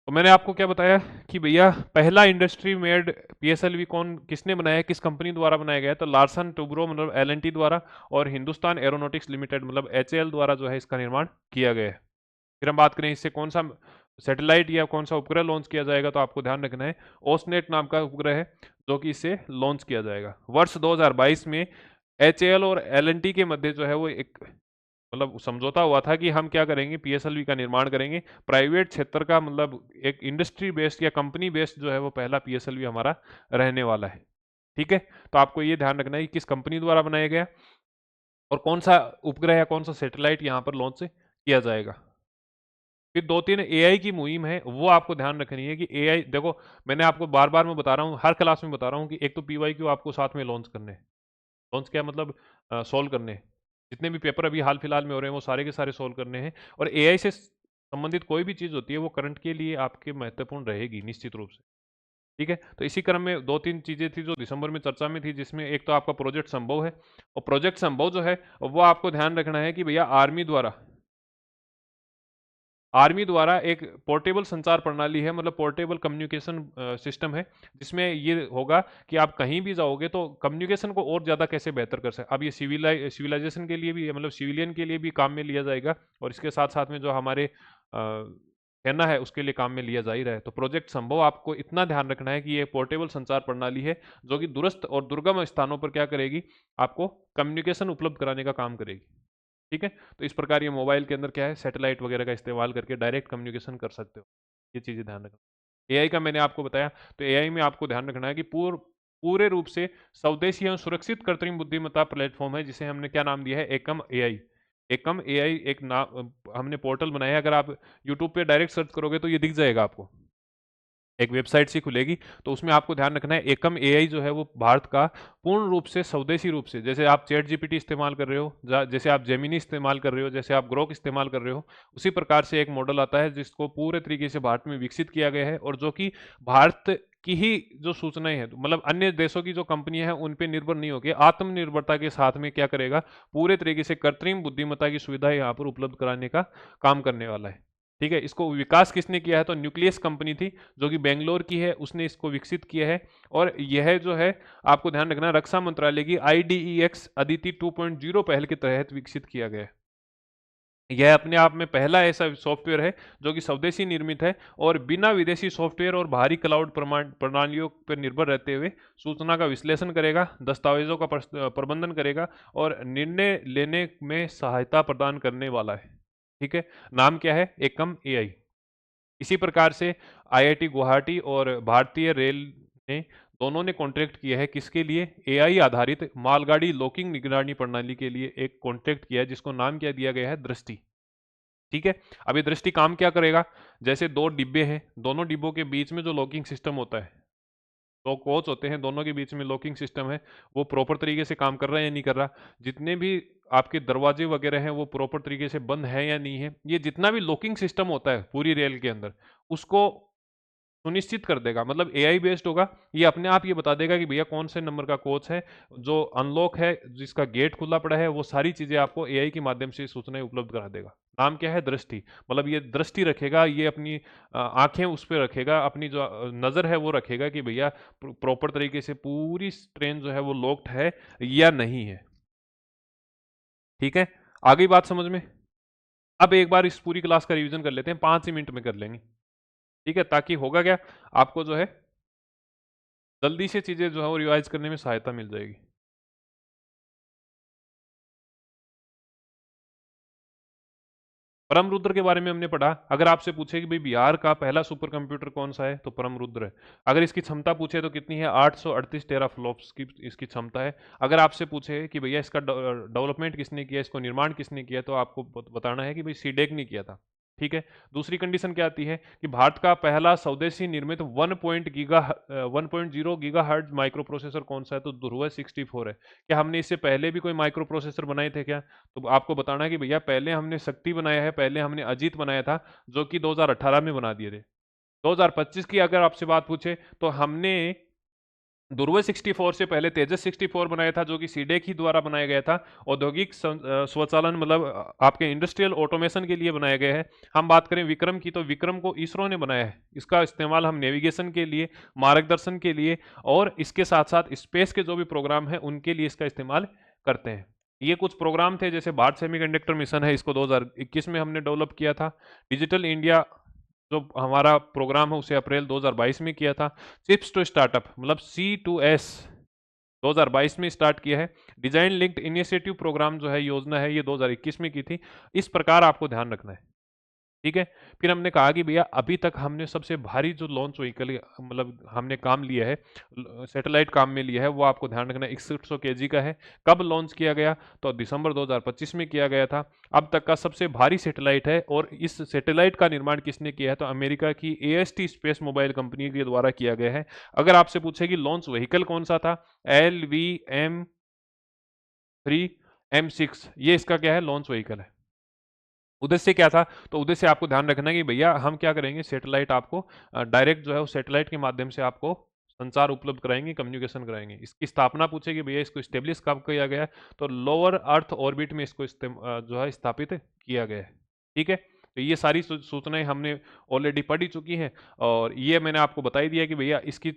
तो मैंने आपको क्या बताया कि भैया पहला इंडस्ट्री मेड पीएसएलवी कौन किसने बनाया है, किस कंपनी द्वारा बनाया गया है, तो लार्सन टुब्रो मतलब एलएनटी द्वारा और हिंदुस्तान एरोनॉटिक्स लिमिटेड मतलब एचएएल द्वारा जो है इसका निर्माण किया गया है। फिर हम बात करें इससे कौन सा सैटेलाइट या कौन सा उपग्रह लॉन्च किया जाएगा, तो आपको ध्यान रखना है ओसनेट नाम का उपग्रह है जो कि इससे लॉन्च किया जाएगा। वर्ष 2022 में एचएएल और एलएनटी के मध्य जो है वो एक मतलब समझौता हुआ था कि हम क्या करेंगे, पीएसएलवी का निर्माण करेंगे। प्राइवेट क्षेत्र का मतलब एक इंडस्ट्री बेस्ड या कंपनी बेस्ड जो है वो पहला पीएसएलवी हमारा रहने वाला है। ठीक है, तो आपको ये ध्यान रखना है कि किस कंपनी द्वारा बनाया गया और कौन सा उपग्रह या कौन सा सैटेलाइट यहाँ पर लॉन्च किया जाएगा। फिर 2-3 एआई की मुहिम है, वो आपको ध्यान रखनी है कि एआई देखो, मैंने आपको बार-बार मैं बता रहा हूँ, हर क्लास में बता रहा हूँ कि एक तो पीवाईक्यू आपको साथ में लॉन्च करने हैं। लॉन्च क्या मतलब सॉल्व करने हैं। जितने भी पेपर अभी हाल-फिलहाल में हो रहे हैं, वो सारे के सारे सॉल्व करने हैं और एआई से संबंधित कोई भी चीज़ होती है, वो करंट के लिए आपके महत्वपूर्ण रहेगी निश्चित रूप से। ठीक है? तो इसी क्रम में 2-3 चीज़ें थी जो दिसंबर में चर्चा में थी, जिसमें एक तो आपका प्रोजेक्ट संभव है और प्रोजेक्ट संभव जो है, वो आपको ध्यान रखना है कि भैया आर्मी द्वारा एक पोर्टेबल संचार प्रणाली है, मतलब पोर्टेबल कम्युनिकेशन सिस्टम है, जिसमें ये होगा कि आप कहीं भी जाओगे तो कम्युनिकेशन को और ज़्यादा कैसे बेहतर कर सकते। अब ये सिविलाइजेशन के लिए भी मतलब सिविलियन के लिए भी काम में लिया जाएगा और इसके साथ साथ में जो हमारे सेना है उसके लिए काम में लिया जा ही रहा है। तो प्रोजेक्ट संभव आपको इतना ध्यान रखना है कि ये पोर्टेबल संचार प्रणाली है जो कि दूरस्थ और दुर्गम स्थानों पर क्या करेगी, आपको कम्युनिकेशन उपलब्ध कराने का काम करेगी। ठीक है, तो इस प्रकार ये मोबाइल के अंदर क्या है, सैटेलाइट वगैरह का इस्तेमाल करके डायरेक्ट कम्युनिकेशन कर सकते हो। ये चीज़ें ध्यान रखना। एआई का मैंने आपको बताया, तो एआई में आपको ध्यान रखना है कि पूरे रूप से स्वदेशी एवं सुरक्षित कृत्रिम बुद्धिमत्ता प्लेटफॉर्म है, जिसे हमने क्या नाम दिया है, एकम एआई। एकम एआई एक नाम हमने पोर्टल बनाया है, अगर आप यूट्यूब पे डायरेक्ट सर्च करोगे तो ये दिख जाएगा आपको, एक वेबसाइट सी खुलेगी। तो उसमें आपको ध्यान रखना है एकम एआई जो है वो भारत का पूर्ण रूप से स्वदेशी रूप से, जैसे आप चैट जीपीटी इस्तेमाल कर रहे हो, जैसे आप जेमिनी इस्तेमाल कर रहे हो, जैसे आप ग्रोक इस्तेमाल कर रहे हो, उसी प्रकार से एक मॉडल आता है जिसको पूरे तरीके से भारत में विकसित किया गया है और जो कि भारत की ही जो सूचनाएं हैं, तो मतलब अन्य देशों की जो कंपनियां हैं उन पे निर्भर नहीं होकर आत्मनिर्भरता के साथ में क्या करेगा, पूरे तरीके से कृत्रिम बुद्धिमत्ता की सुविधा यहाँ पर उपलब्ध कराने का काम करने वाला है। ठीक है, इसको विकास किसने किया है, तो न्यूक्लियस कंपनी थी जो कि बेंगलोर की है, उसने इसको विकसित किया है। और यह जो है आपको ध्यान रखना, रक्षा मंत्रालय की IDEX अदिति 2.0 पहल के तहत विकसित किया गया है। यह अपने आप में पहला ऐसा सॉफ्टवेयर है जो कि स्वदेशी निर्मित है और बिना विदेशी सॉफ्टवेयर और बाहरी क्लाउड प्रणालियों पर निर्भर रहते हुए सूचना का विश्लेषण करेगा, दस्तावेजों का प्रबंधन करेगा और निर्णय लेने में सहायता प्रदान करने वाला है। ठीक है, नाम क्या है, एकम एआई। इसी प्रकार से आईआईटी गुवाहाटी और भारतीय रेल ने दोनों ने कॉन्ट्रैक्ट किया है, किसके लिए, एआई आधारित मालगाड़ी लॉकिंग निगरानी प्रणाली के लिए एक कॉन्ट्रैक्ट किया है, जिसको नाम क्या दिया गया है, दृष्टि। ठीक है, अब ये दृष्टि काम क्या करेगा, जैसे दो डिब्बे हैं, दोनों डिब्बों के बीच में जो लॉकिंग सिस्टम होता है, दो कोच होते हैं, दोनों के बीच में लॉकिंग सिस्टम है, वो प्रॉपर तरीके से काम कर रहा है या नहीं कर रहा, जितने भी आपके दरवाजे वगैरह हैं वो प्रॉपर तरीके से बंद है या नहीं है, ये जितना भी लॉकिंग सिस्टम होता है पूरी रेल के अंदर, उसको सुनिश्चित कर देगा। मतलब एआई बेस्ड होगा, ये अपने आप ये बता देगा कि भैया कौन से नंबर का कोच है जो अनलॉक है, जिसका गेट खुला पड़ा है, वो सारी चीजें आपको एआई के माध्यम से सूचनाएं उपलब्ध करा देगा। नाम क्या है, दृष्टि। मतलब ये दृष्टि रखेगा, ये अपनी आंखें उस पर रखेगा, अपनी जो नजर है वो रखेगा कि भैया प्रॉपर तरीके से पूरी ट्रेन जो है वो लॉक्ड है या नहीं है। ठीक है, आ गई बात समझ में। अब एक बार इस पूरी क्लास का रिवीजन कर लेते हैं, 5 ही मिनट में कर लेंगे। ठीक है, ताकि होगा क्या, आपको जो है जल्दी से चीज़ें जो है वो रिवाइज करने में सहायता मिल जाएगी। परम रुद्र के बारे में हमने पढ़ा। अगर आपसे पूछे कि भाई बिहार का पहला सुपर कंप्यूटर कौन सा है, तो परम रुद्र है। अगर इसकी क्षमता पूछे तो कितनी है, 838 टेराफ्लॉप्स की इसकी क्षमता है। अगर आपसे पूछे कि भैया इसका डेवलपमेंट किसने किया, इसको निर्माण किसने किया, तो आपको बताना है कि भाई सीडेक ने किया था। ठीक है। दूसरी कंडीशन क्या आती है कि भारत का पहला स्वदेशी निर्मित 1.0 गीगाहर्ट्ज माइक्रो प्रोसेसर कौन सा है, तो ध्रुव 64 है। क्या हमने इससे पहले भी कोई माइक्रो प्रोसेसर बनाए थे क्या? तो आपको बताना है कि भैया पहले हमने शक्ति बनाया है, पहले हमने अजीत बनाया था, जो कि 2018 में बना दिए थे। 2025 की अगर आपसे बात पूछे तो हमने ध्रुव 64 से पहले तेजस 64 बनाया था, जो कि सीडेक ही द्वारा बनाया गया था। औद्योगिक स्वचालन मतलब आपके इंडस्ट्रियल ऑटोमेशन के लिए बनाया गया है। हम बात करें विक्रम की, तो विक्रम को इसरो ने बनाया है। इसका इस्तेमाल हम नेविगेशन के लिए, मार्गदर्शन के लिए और इसके साथ साथ स्पेस के जो भी प्रोग्राम है उनके लिए इसका इस्तेमाल करते हैं। ये कुछ प्रोग्राम थे, जैसे भारत सेमीकंडक्टर मिशन है, इसको 2021 में हमने डेवलप किया था। डिजिटल इंडिया जो हमारा प्रोग्राम है उसे अप्रैल 2022 में किया था। चिप्स टू स्टार्टअप मतलब C2S 2022 में स्टार्ट किया है। डिजाइन लिंक्ड इनिशिएटिव प्रोग्राम जो है, योजना है, ये 2021 में की थी। इस प्रकार आपको ध्यान रखना है, ठीक है। फिर हमने कहा कि भैया अभी तक हमने सबसे भारी जो लॉन्च व्हीकल मतलब हमने काम लिया है, सैटेलाइट काम में लिया है, वो आपको ध्यान रखना है 6100 केजी का है। कब लॉन्च किया गया, तो दिसंबर 2025 में किया गया था। अब तक का सबसे भारी सैटेलाइट है और इस सैटेलाइट का निर्माण किसने किया है, तो अमेरिका की AST स्पेस मोबाइल कंपनी के द्वारा किया गया है। अगर आपसे पूछे कि लॉन्च व्हीकल कौन सा था, LVM-3M6, ये इसका क्या है, लॉन्च व्हीकल है। उद्देश्य क्या था, तो उद्देश्य आपको ध्यान रखना है कि भैया हम क्या करेंगे, सैटेलाइट आपको डायरेक्ट जो है उस सैटेलाइट के माध्यम से आपको संचार उपलब्ध कराएंगे, कम्युनिकेशन कराएंगे। इसकी स्थापना पूछेगी भैया इसको स्टेब्लिश कब किया गया है, तो लोअर अर्थ ऑर्बिट में इसको जो है स्थापित किया गया है, ठीक है। तो ये सारी सूचनाएं हमने ऑलरेडी पढ़ ही चुकी हैं और ये मैंने आपको बता ही दिया कि भैया इसकी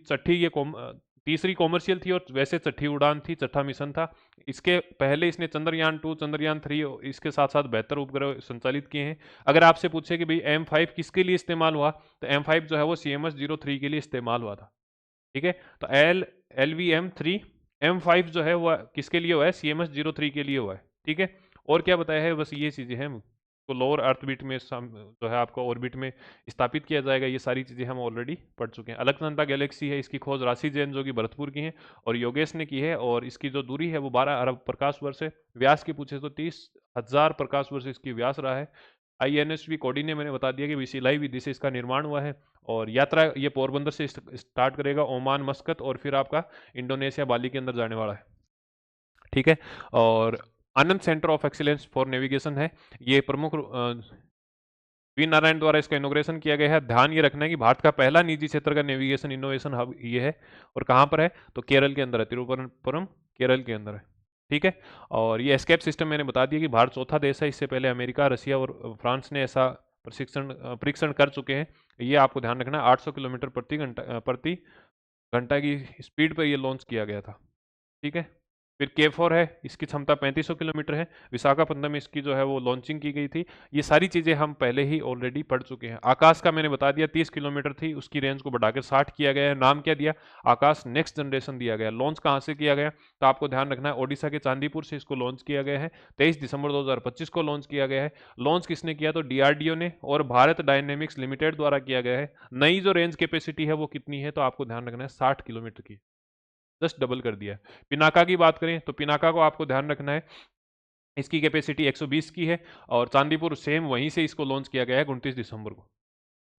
तीसरी कॉमर्शियल थी और वैसे छठी उड़ान थी, छठा मिशन था। इसके पहले इसने चंद्रयान 2, चंद्रयान 3 इसके साथ साथ बेहतर उपग्रह संचालित किए हैं। अगर आपसे पूछे कि भाई M5 किसके लिए इस्तेमाल हुआ, तो M5 जो है वो CMS-03 के लिए इस्तेमाल हुआ था, ठीक है। तो LVM-3 M5 जो है वो किसके लिए हुआ है, CMS-03 के लिए हुआ है, ठीक है। और क्या बताया है, बस ये चीज़ें हैं। तो लोअर अर्थबिट में जो है आपको ऑर्बिट में स्थापित किया जाएगा, ये सारी चीज़ें हम ऑलरेडी पढ़ चुके हैं। अलकनंदा गैलेक्सी है, इसकी खोज राशि जैन जो कि भरतपुर की है और योगेश ने की है और इसकी जो दूरी है वो 12 अरब प्रकाश वर्ष है। व्यास की पूछे तो 30,000 प्रकाश वर्ष इसकी व्यास रहा है। INSV कोडी ने मैंने बता दिया कि विशिलाई विधि से इसका निर्माण हुआ है और यात्रा ये पोरबंदर से स्टार्ट करेगा, ओमान मस्कत और फिर आपका इंडोनेशिया बाली के अंदर जाने वाला है, ठीक है। और Anand centre of excellence for navigation है, ये प्रमुख वी नारायण द्वारा इसका इनोग्रेशन किया गया है। ध्यान ये रखना है कि भारत का पहला निजी क्षेत्र का नेविगेशन इनोवेशन हब ये है और कहाँ पर है, तो केरल के अंदर है, तिरुवनंतपुरम केरल के अंदर है, ठीक है। और ये एस्केप सिस्टम मैंने बता दिया कि भारत चौथा देश है, इससे पहले अमेरिका, रशिया और फ्रांस ने ऐसा परीक्षण कर चुके हैं। ये आपको ध्यान रखना है। 800 किलोमीटर प्रति घंटा की स्पीड पर ये लॉन्च किया गया था, ठीक है। फिर K4 है, इसकी क्षमता 3500 किलोमीटर है। विशाखापट्टनम में इसकी जो है वो लॉन्चिंग की गई थी। ये सारी चीज़ें हम पहले ही ऑलरेडी पढ़ चुके हैं। आकाश का मैंने बता दिया 30 किलोमीटर थी, उसकी रेंज को बढ़ाकर 60 किया गया है। नाम क्या दिया, आकाश नेक्स्ट जनरेशन दिया गया। लॉन्च कहाँ से किया गया, तो आपको ध्यान रखना है ओडिशा के चांदीपुर से इसको लॉन्च किया गया है। 23 दिसंबर 2025 को लॉन्च किया गया है। लॉन्च किसने किया, तो DRDO ने और भारत डायनेमिक्स लिमिटेड द्वारा किया गया है। नई जो रेंज कैपेसिटी है वो कितनी है, तो आपको ध्यान रखना है 60 किलोमीटर की, जस्ट डबल कर दिया है। पिनाका की बात करें तो पिनाका को आपको ध्यान रखना है, इसकी कैपेसिटी 120 की है और चांदीपुर सेम वहीं से इसको लॉन्च किया गया है 29 दिसंबर को,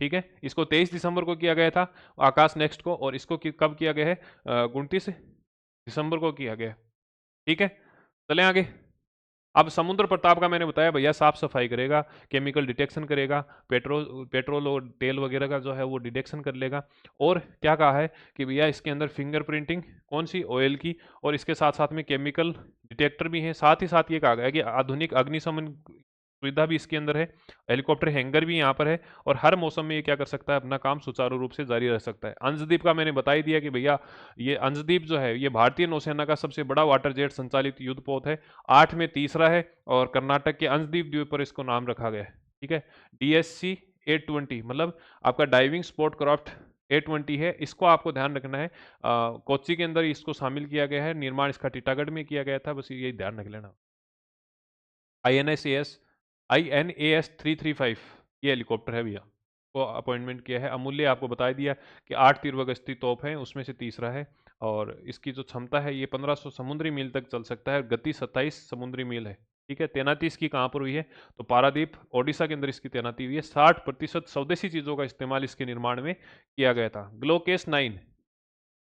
ठीक है। इसको 23 दिसंबर को किया गया था आकाश नेक्स्ट को, और इसको कब किया गया है, 29 दिसंबर को किया गया है, ठीक है। चलें आगे। अब समुद्र प्रताप का मैंने बताया भैया साफ सफाई करेगा, केमिकल डिटेक्शन करेगा, पेट्रोल और तेल वगैरह का जो है वो डिटेक्शन कर लेगा। और क्या कहा है कि भैया इसके अंदर फिंगरप्रिंटिंग कौन सी, ऑयल की, और इसके साथ साथ में केमिकल डिटेक्टर भी है। साथ ही साथ ये कहा गया है कि आधुनिक अग्निशमन सुविधा भी इसके अंदर है। हेलीकॉप्टर हैंगर भी यहाँ पर है और हर मौसम में ये क्या कर सकता है, अपना काम सुचारू रूप से जारी रख सकता है। अंशदीप का मैंने बता ही दिया कि भैया ये अंशदीप जो है ये भारतीय नौसेना का सबसे बड़ा वाटर जेट संचालित युद्धपोत है, 8 में तीसरा है और कर्नाटक के अंशदीप द्वीप पर इसको नाम रखा गया है, ठीक है। DSC 820 मतलब आपका डाइविंग स्पोर्ट क्राफ्ट 820 है, इसको आपको ध्यान रखना है। कोच्चि के अंदर इसको शामिल किया गया है, निर्माण इसका टीटागढ़ में किया गया था, बस यही ध्यान रख लेना। INAS 335 ये हेलीकॉप्टर है भैया, को अपॉइंटमेंट किया है। अमूल्य आपको बता दिया कि 8 तीव्रगति तोप हैं, उसमें से तीसरा है और इसकी जो क्षमता है ये 1500 समुद्री मील तक चल सकता है, गति 27 समुद्री मील है। ठीक है, तैनाती इसकी कहाँ पर हुई है? तो पारादीप ओडिशा के अंदर इसकी तैनाती हुई है। 60% स्वदेशी चीज़ों का इस्तेमाल इसके निर्माण में किया गया था। ग्लोकेस 9,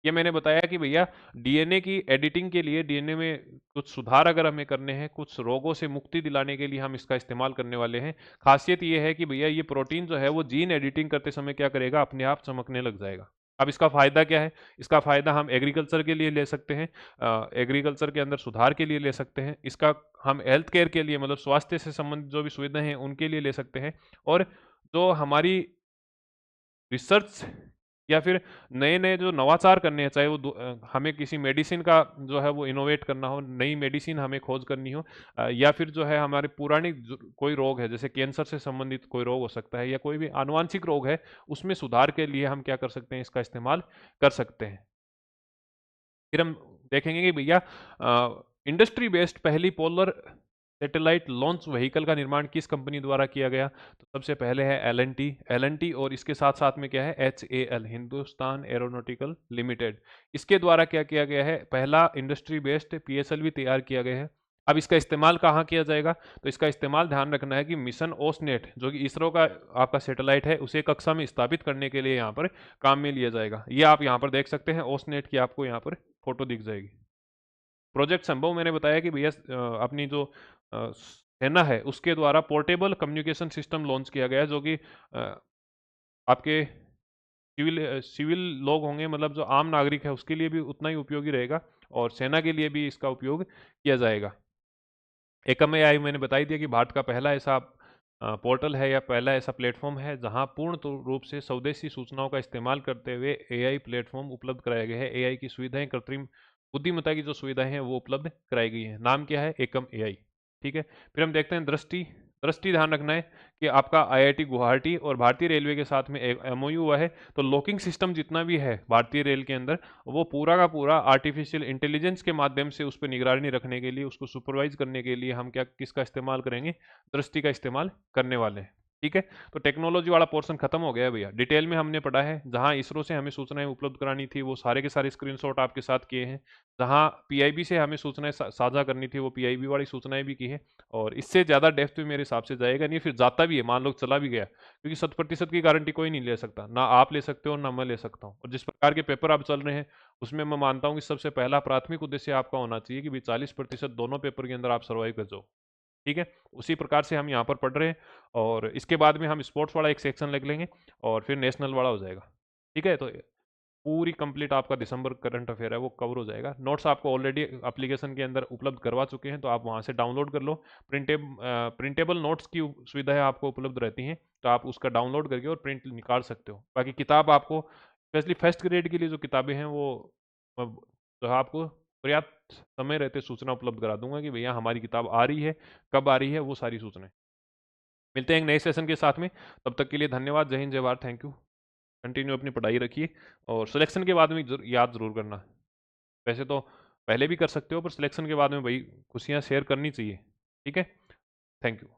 ये मैंने बताया कि भैया डीएनए की एडिटिंग के लिए, डीएनए में कुछ सुधार अगर हमें करने हैं, कुछ रोगों से मुक्ति दिलाने के लिए हम इसका इस्तेमाल करने वाले हैं। खासियत ये है कि भैया ये प्रोटीन जो है वो जीन एडिटिंग करते समय क्या करेगा, अपने आप चमकने लग जाएगा। अब इसका फ़ायदा क्या है? इसका फ़ायदा हम एग्रीकल्चर के लिए ले सकते हैं, एग्रीकल्चर के अंदर सुधार के लिए ले सकते हैं, इसका हम हेल्थ केयर के लिए, मतलब स्वास्थ्य से संबंधित जो भी सुविधाएं हैं उनके लिए ले सकते हैं। और जो हमारी रिसर्च या फिर नए-नए जो नवाचार करने हैं, चाहे वो हमें किसी मेडिसिन का जो है वो इनोवेट करना हो, नई मेडिसिन हमें खोज करनी हो, या फिर जो है हमारे पुरानी कोई रोग है, जैसे कैंसर से संबंधित कोई रोग हो सकता है या कोई भी आनुवांशिक रोग है, उसमें सुधार के लिए हम क्या कर सकते हैं, इसका इस्तेमाल कर सकते हैं। फिर हम देखेंगे कि भैया इंडस्ट्री बेस्ड पहली पोलर सैटेलाइट लॉन्च व्हीकल का निर्माण किस कंपनी द्वारा किया गया? तो सबसे पहले है एल एन टी, और इसके साथ साथ में क्या है, HAL, हिंदुस्तान एरोनॉटिकल लिमिटेड। इसके द्वारा क्या किया गया है, पहला इंडस्ट्री बेस्ड PSLV तैयार किया गया है। अब इसका इस्तेमाल कहाँ किया जाएगा? तो इसका इस्तेमाल ध्यान रखना है कि मिशन ओसनेट, जो कि इसरो का आपका सैटेलाइट है, उसे कक्षा में स्थापित करने के लिए यहाँ पर काम में लिया जाएगा। ये आप यहाँ पर देख सकते हैं, ओसनेट की आपको यहाँ पर फोटो दिख जाएगी। प्रोजेक्ट संभव मैंने बताया कि भैया अपनी जो सेना है उसके द्वारा पोर्टेबल कम्युनिकेशन सिस्टम लॉन्च किया गया है, जो कि आपके सिविल सिविल लोग होंगे, मतलब जो आम नागरिक है उसके लिए भी उतना ही उपयोगी रहेगा, और सेना के लिए भी इसका उपयोग किया जाएगा। एकम एआई मैंने बता ही दिया कि भारत का पहला ऐसा पोर्टल है या पहला ऐसा प्लेटफॉर्म है जहां पूर्ण रूप से स्वदेशी सूचनाओं का इस्तेमाल करते हुए एआई प्लेटफॉर्म उपलब्ध कराया गया है। एआई की सुविधाएं, कृत्रिम बुद्धिमत्ता की जो सुविधाएं हैं वो उपलब्ध कराई गई हैं। नाम क्या है? एकम एआई। ठीक है, फिर हम देखते हैं दृष्टि। दृष्टि ध्यान रखना है कि आपका आईआईटी गुवाहाटी और भारतीय रेलवे के साथ में एक एमओयू हुआ है। तो लॉकिंग सिस्टम जितना भी है भारतीय रेल के अंदर, वो पूरा का पूरा आर्टिफिशियल इंटेलिजेंस के माध्यम से उस पर निगरानी रखने के लिए, उसको सुपरवाइज करने के लिए हम क्या किसका इस्तेमाल करेंगे? दृष्टि का इस्तेमाल करने वाले हैं। ठीक है, तो टेक्नोलॉजी वाला पोर्शन खत्म हो गया है भैया। डिटेल में हमने पढ़ा है, जहां इसरो से हमें सूचनाएं उपलब्ध करानी थी वो सारे के सारे स्क्रीनशॉट आपके साथ किए हैं। जहां पीआईबी से हमें सूचनाएं साझा करनी थी वो पीआईबी वाली सूचनाएं भी की है। और इससे ज़्यादा डेप्थ में मेरे हिसाब से जाएगा नहीं, फिर जाता भी है, मान लो चला भी गया, क्योंकि 100% की गारंटी कोई नहीं ले सकता, ना आप ले सकते हो ना मैं ले सकता हूँ। और जिस प्रकार के पेपर आप चल रहे हैं उसमें मैं मानता हूँ कि सबसे पहला प्राथमिक उद्देश्य आपका होना चाहिए कि भाई 40% दोनों पेपर के अंदर आप सर्वाइव कर जाओ। ठीक है, उसी प्रकार से हम यहाँ पर पढ़ रहे हैं, और इसके बाद में हम स्पोर्ट्स वाला एक सेक्शन लिख लेंगे और फिर नेशनल वाला हो जाएगा। ठीक है, तो पूरी कंप्लीट आपका दिसंबर करंट अफेयर है वो कवर हो जाएगा। नोट्स आपको ऑलरेडी एप्लीकेशन के अंदर उपलब्ध करवा चुके हैं, तो आप वहाँ से डाउनलोड कर लो। प्रिंटेबल नोट्स की सुविधाएं आपको उपलब्ध रहती हैं, तो आप उसका डाउनलोड करके और प्रिंट निकाल सकते हो। बाकी किताब आपको स्पेशली फर्स्ट ग्रेड के लिए जो किताबें हैं वो जो है आपको पर्याप्त समय रहते सूचना उपलब्ध करा दूंगा कि भैया हमारी किताब आ रही है, कब आ रही है, वो सारी सूचनाएं। मिलते हैं एक नए सेशन के साथ में, तब तक के लिए धन्यवाद। जय हिंद, जय भारत, थैंक यू। कंटिन्यू अपनी पढ़ाई रखिए, और सिलेक्शन के बाद में याद ज़रूर करना। वैसे तो पहले भी कर सकते हो, पर सिलेक्शन के बाद में भाई खुशियाँ शेयर करनी चाहिए। ठीक है, थैंक यू।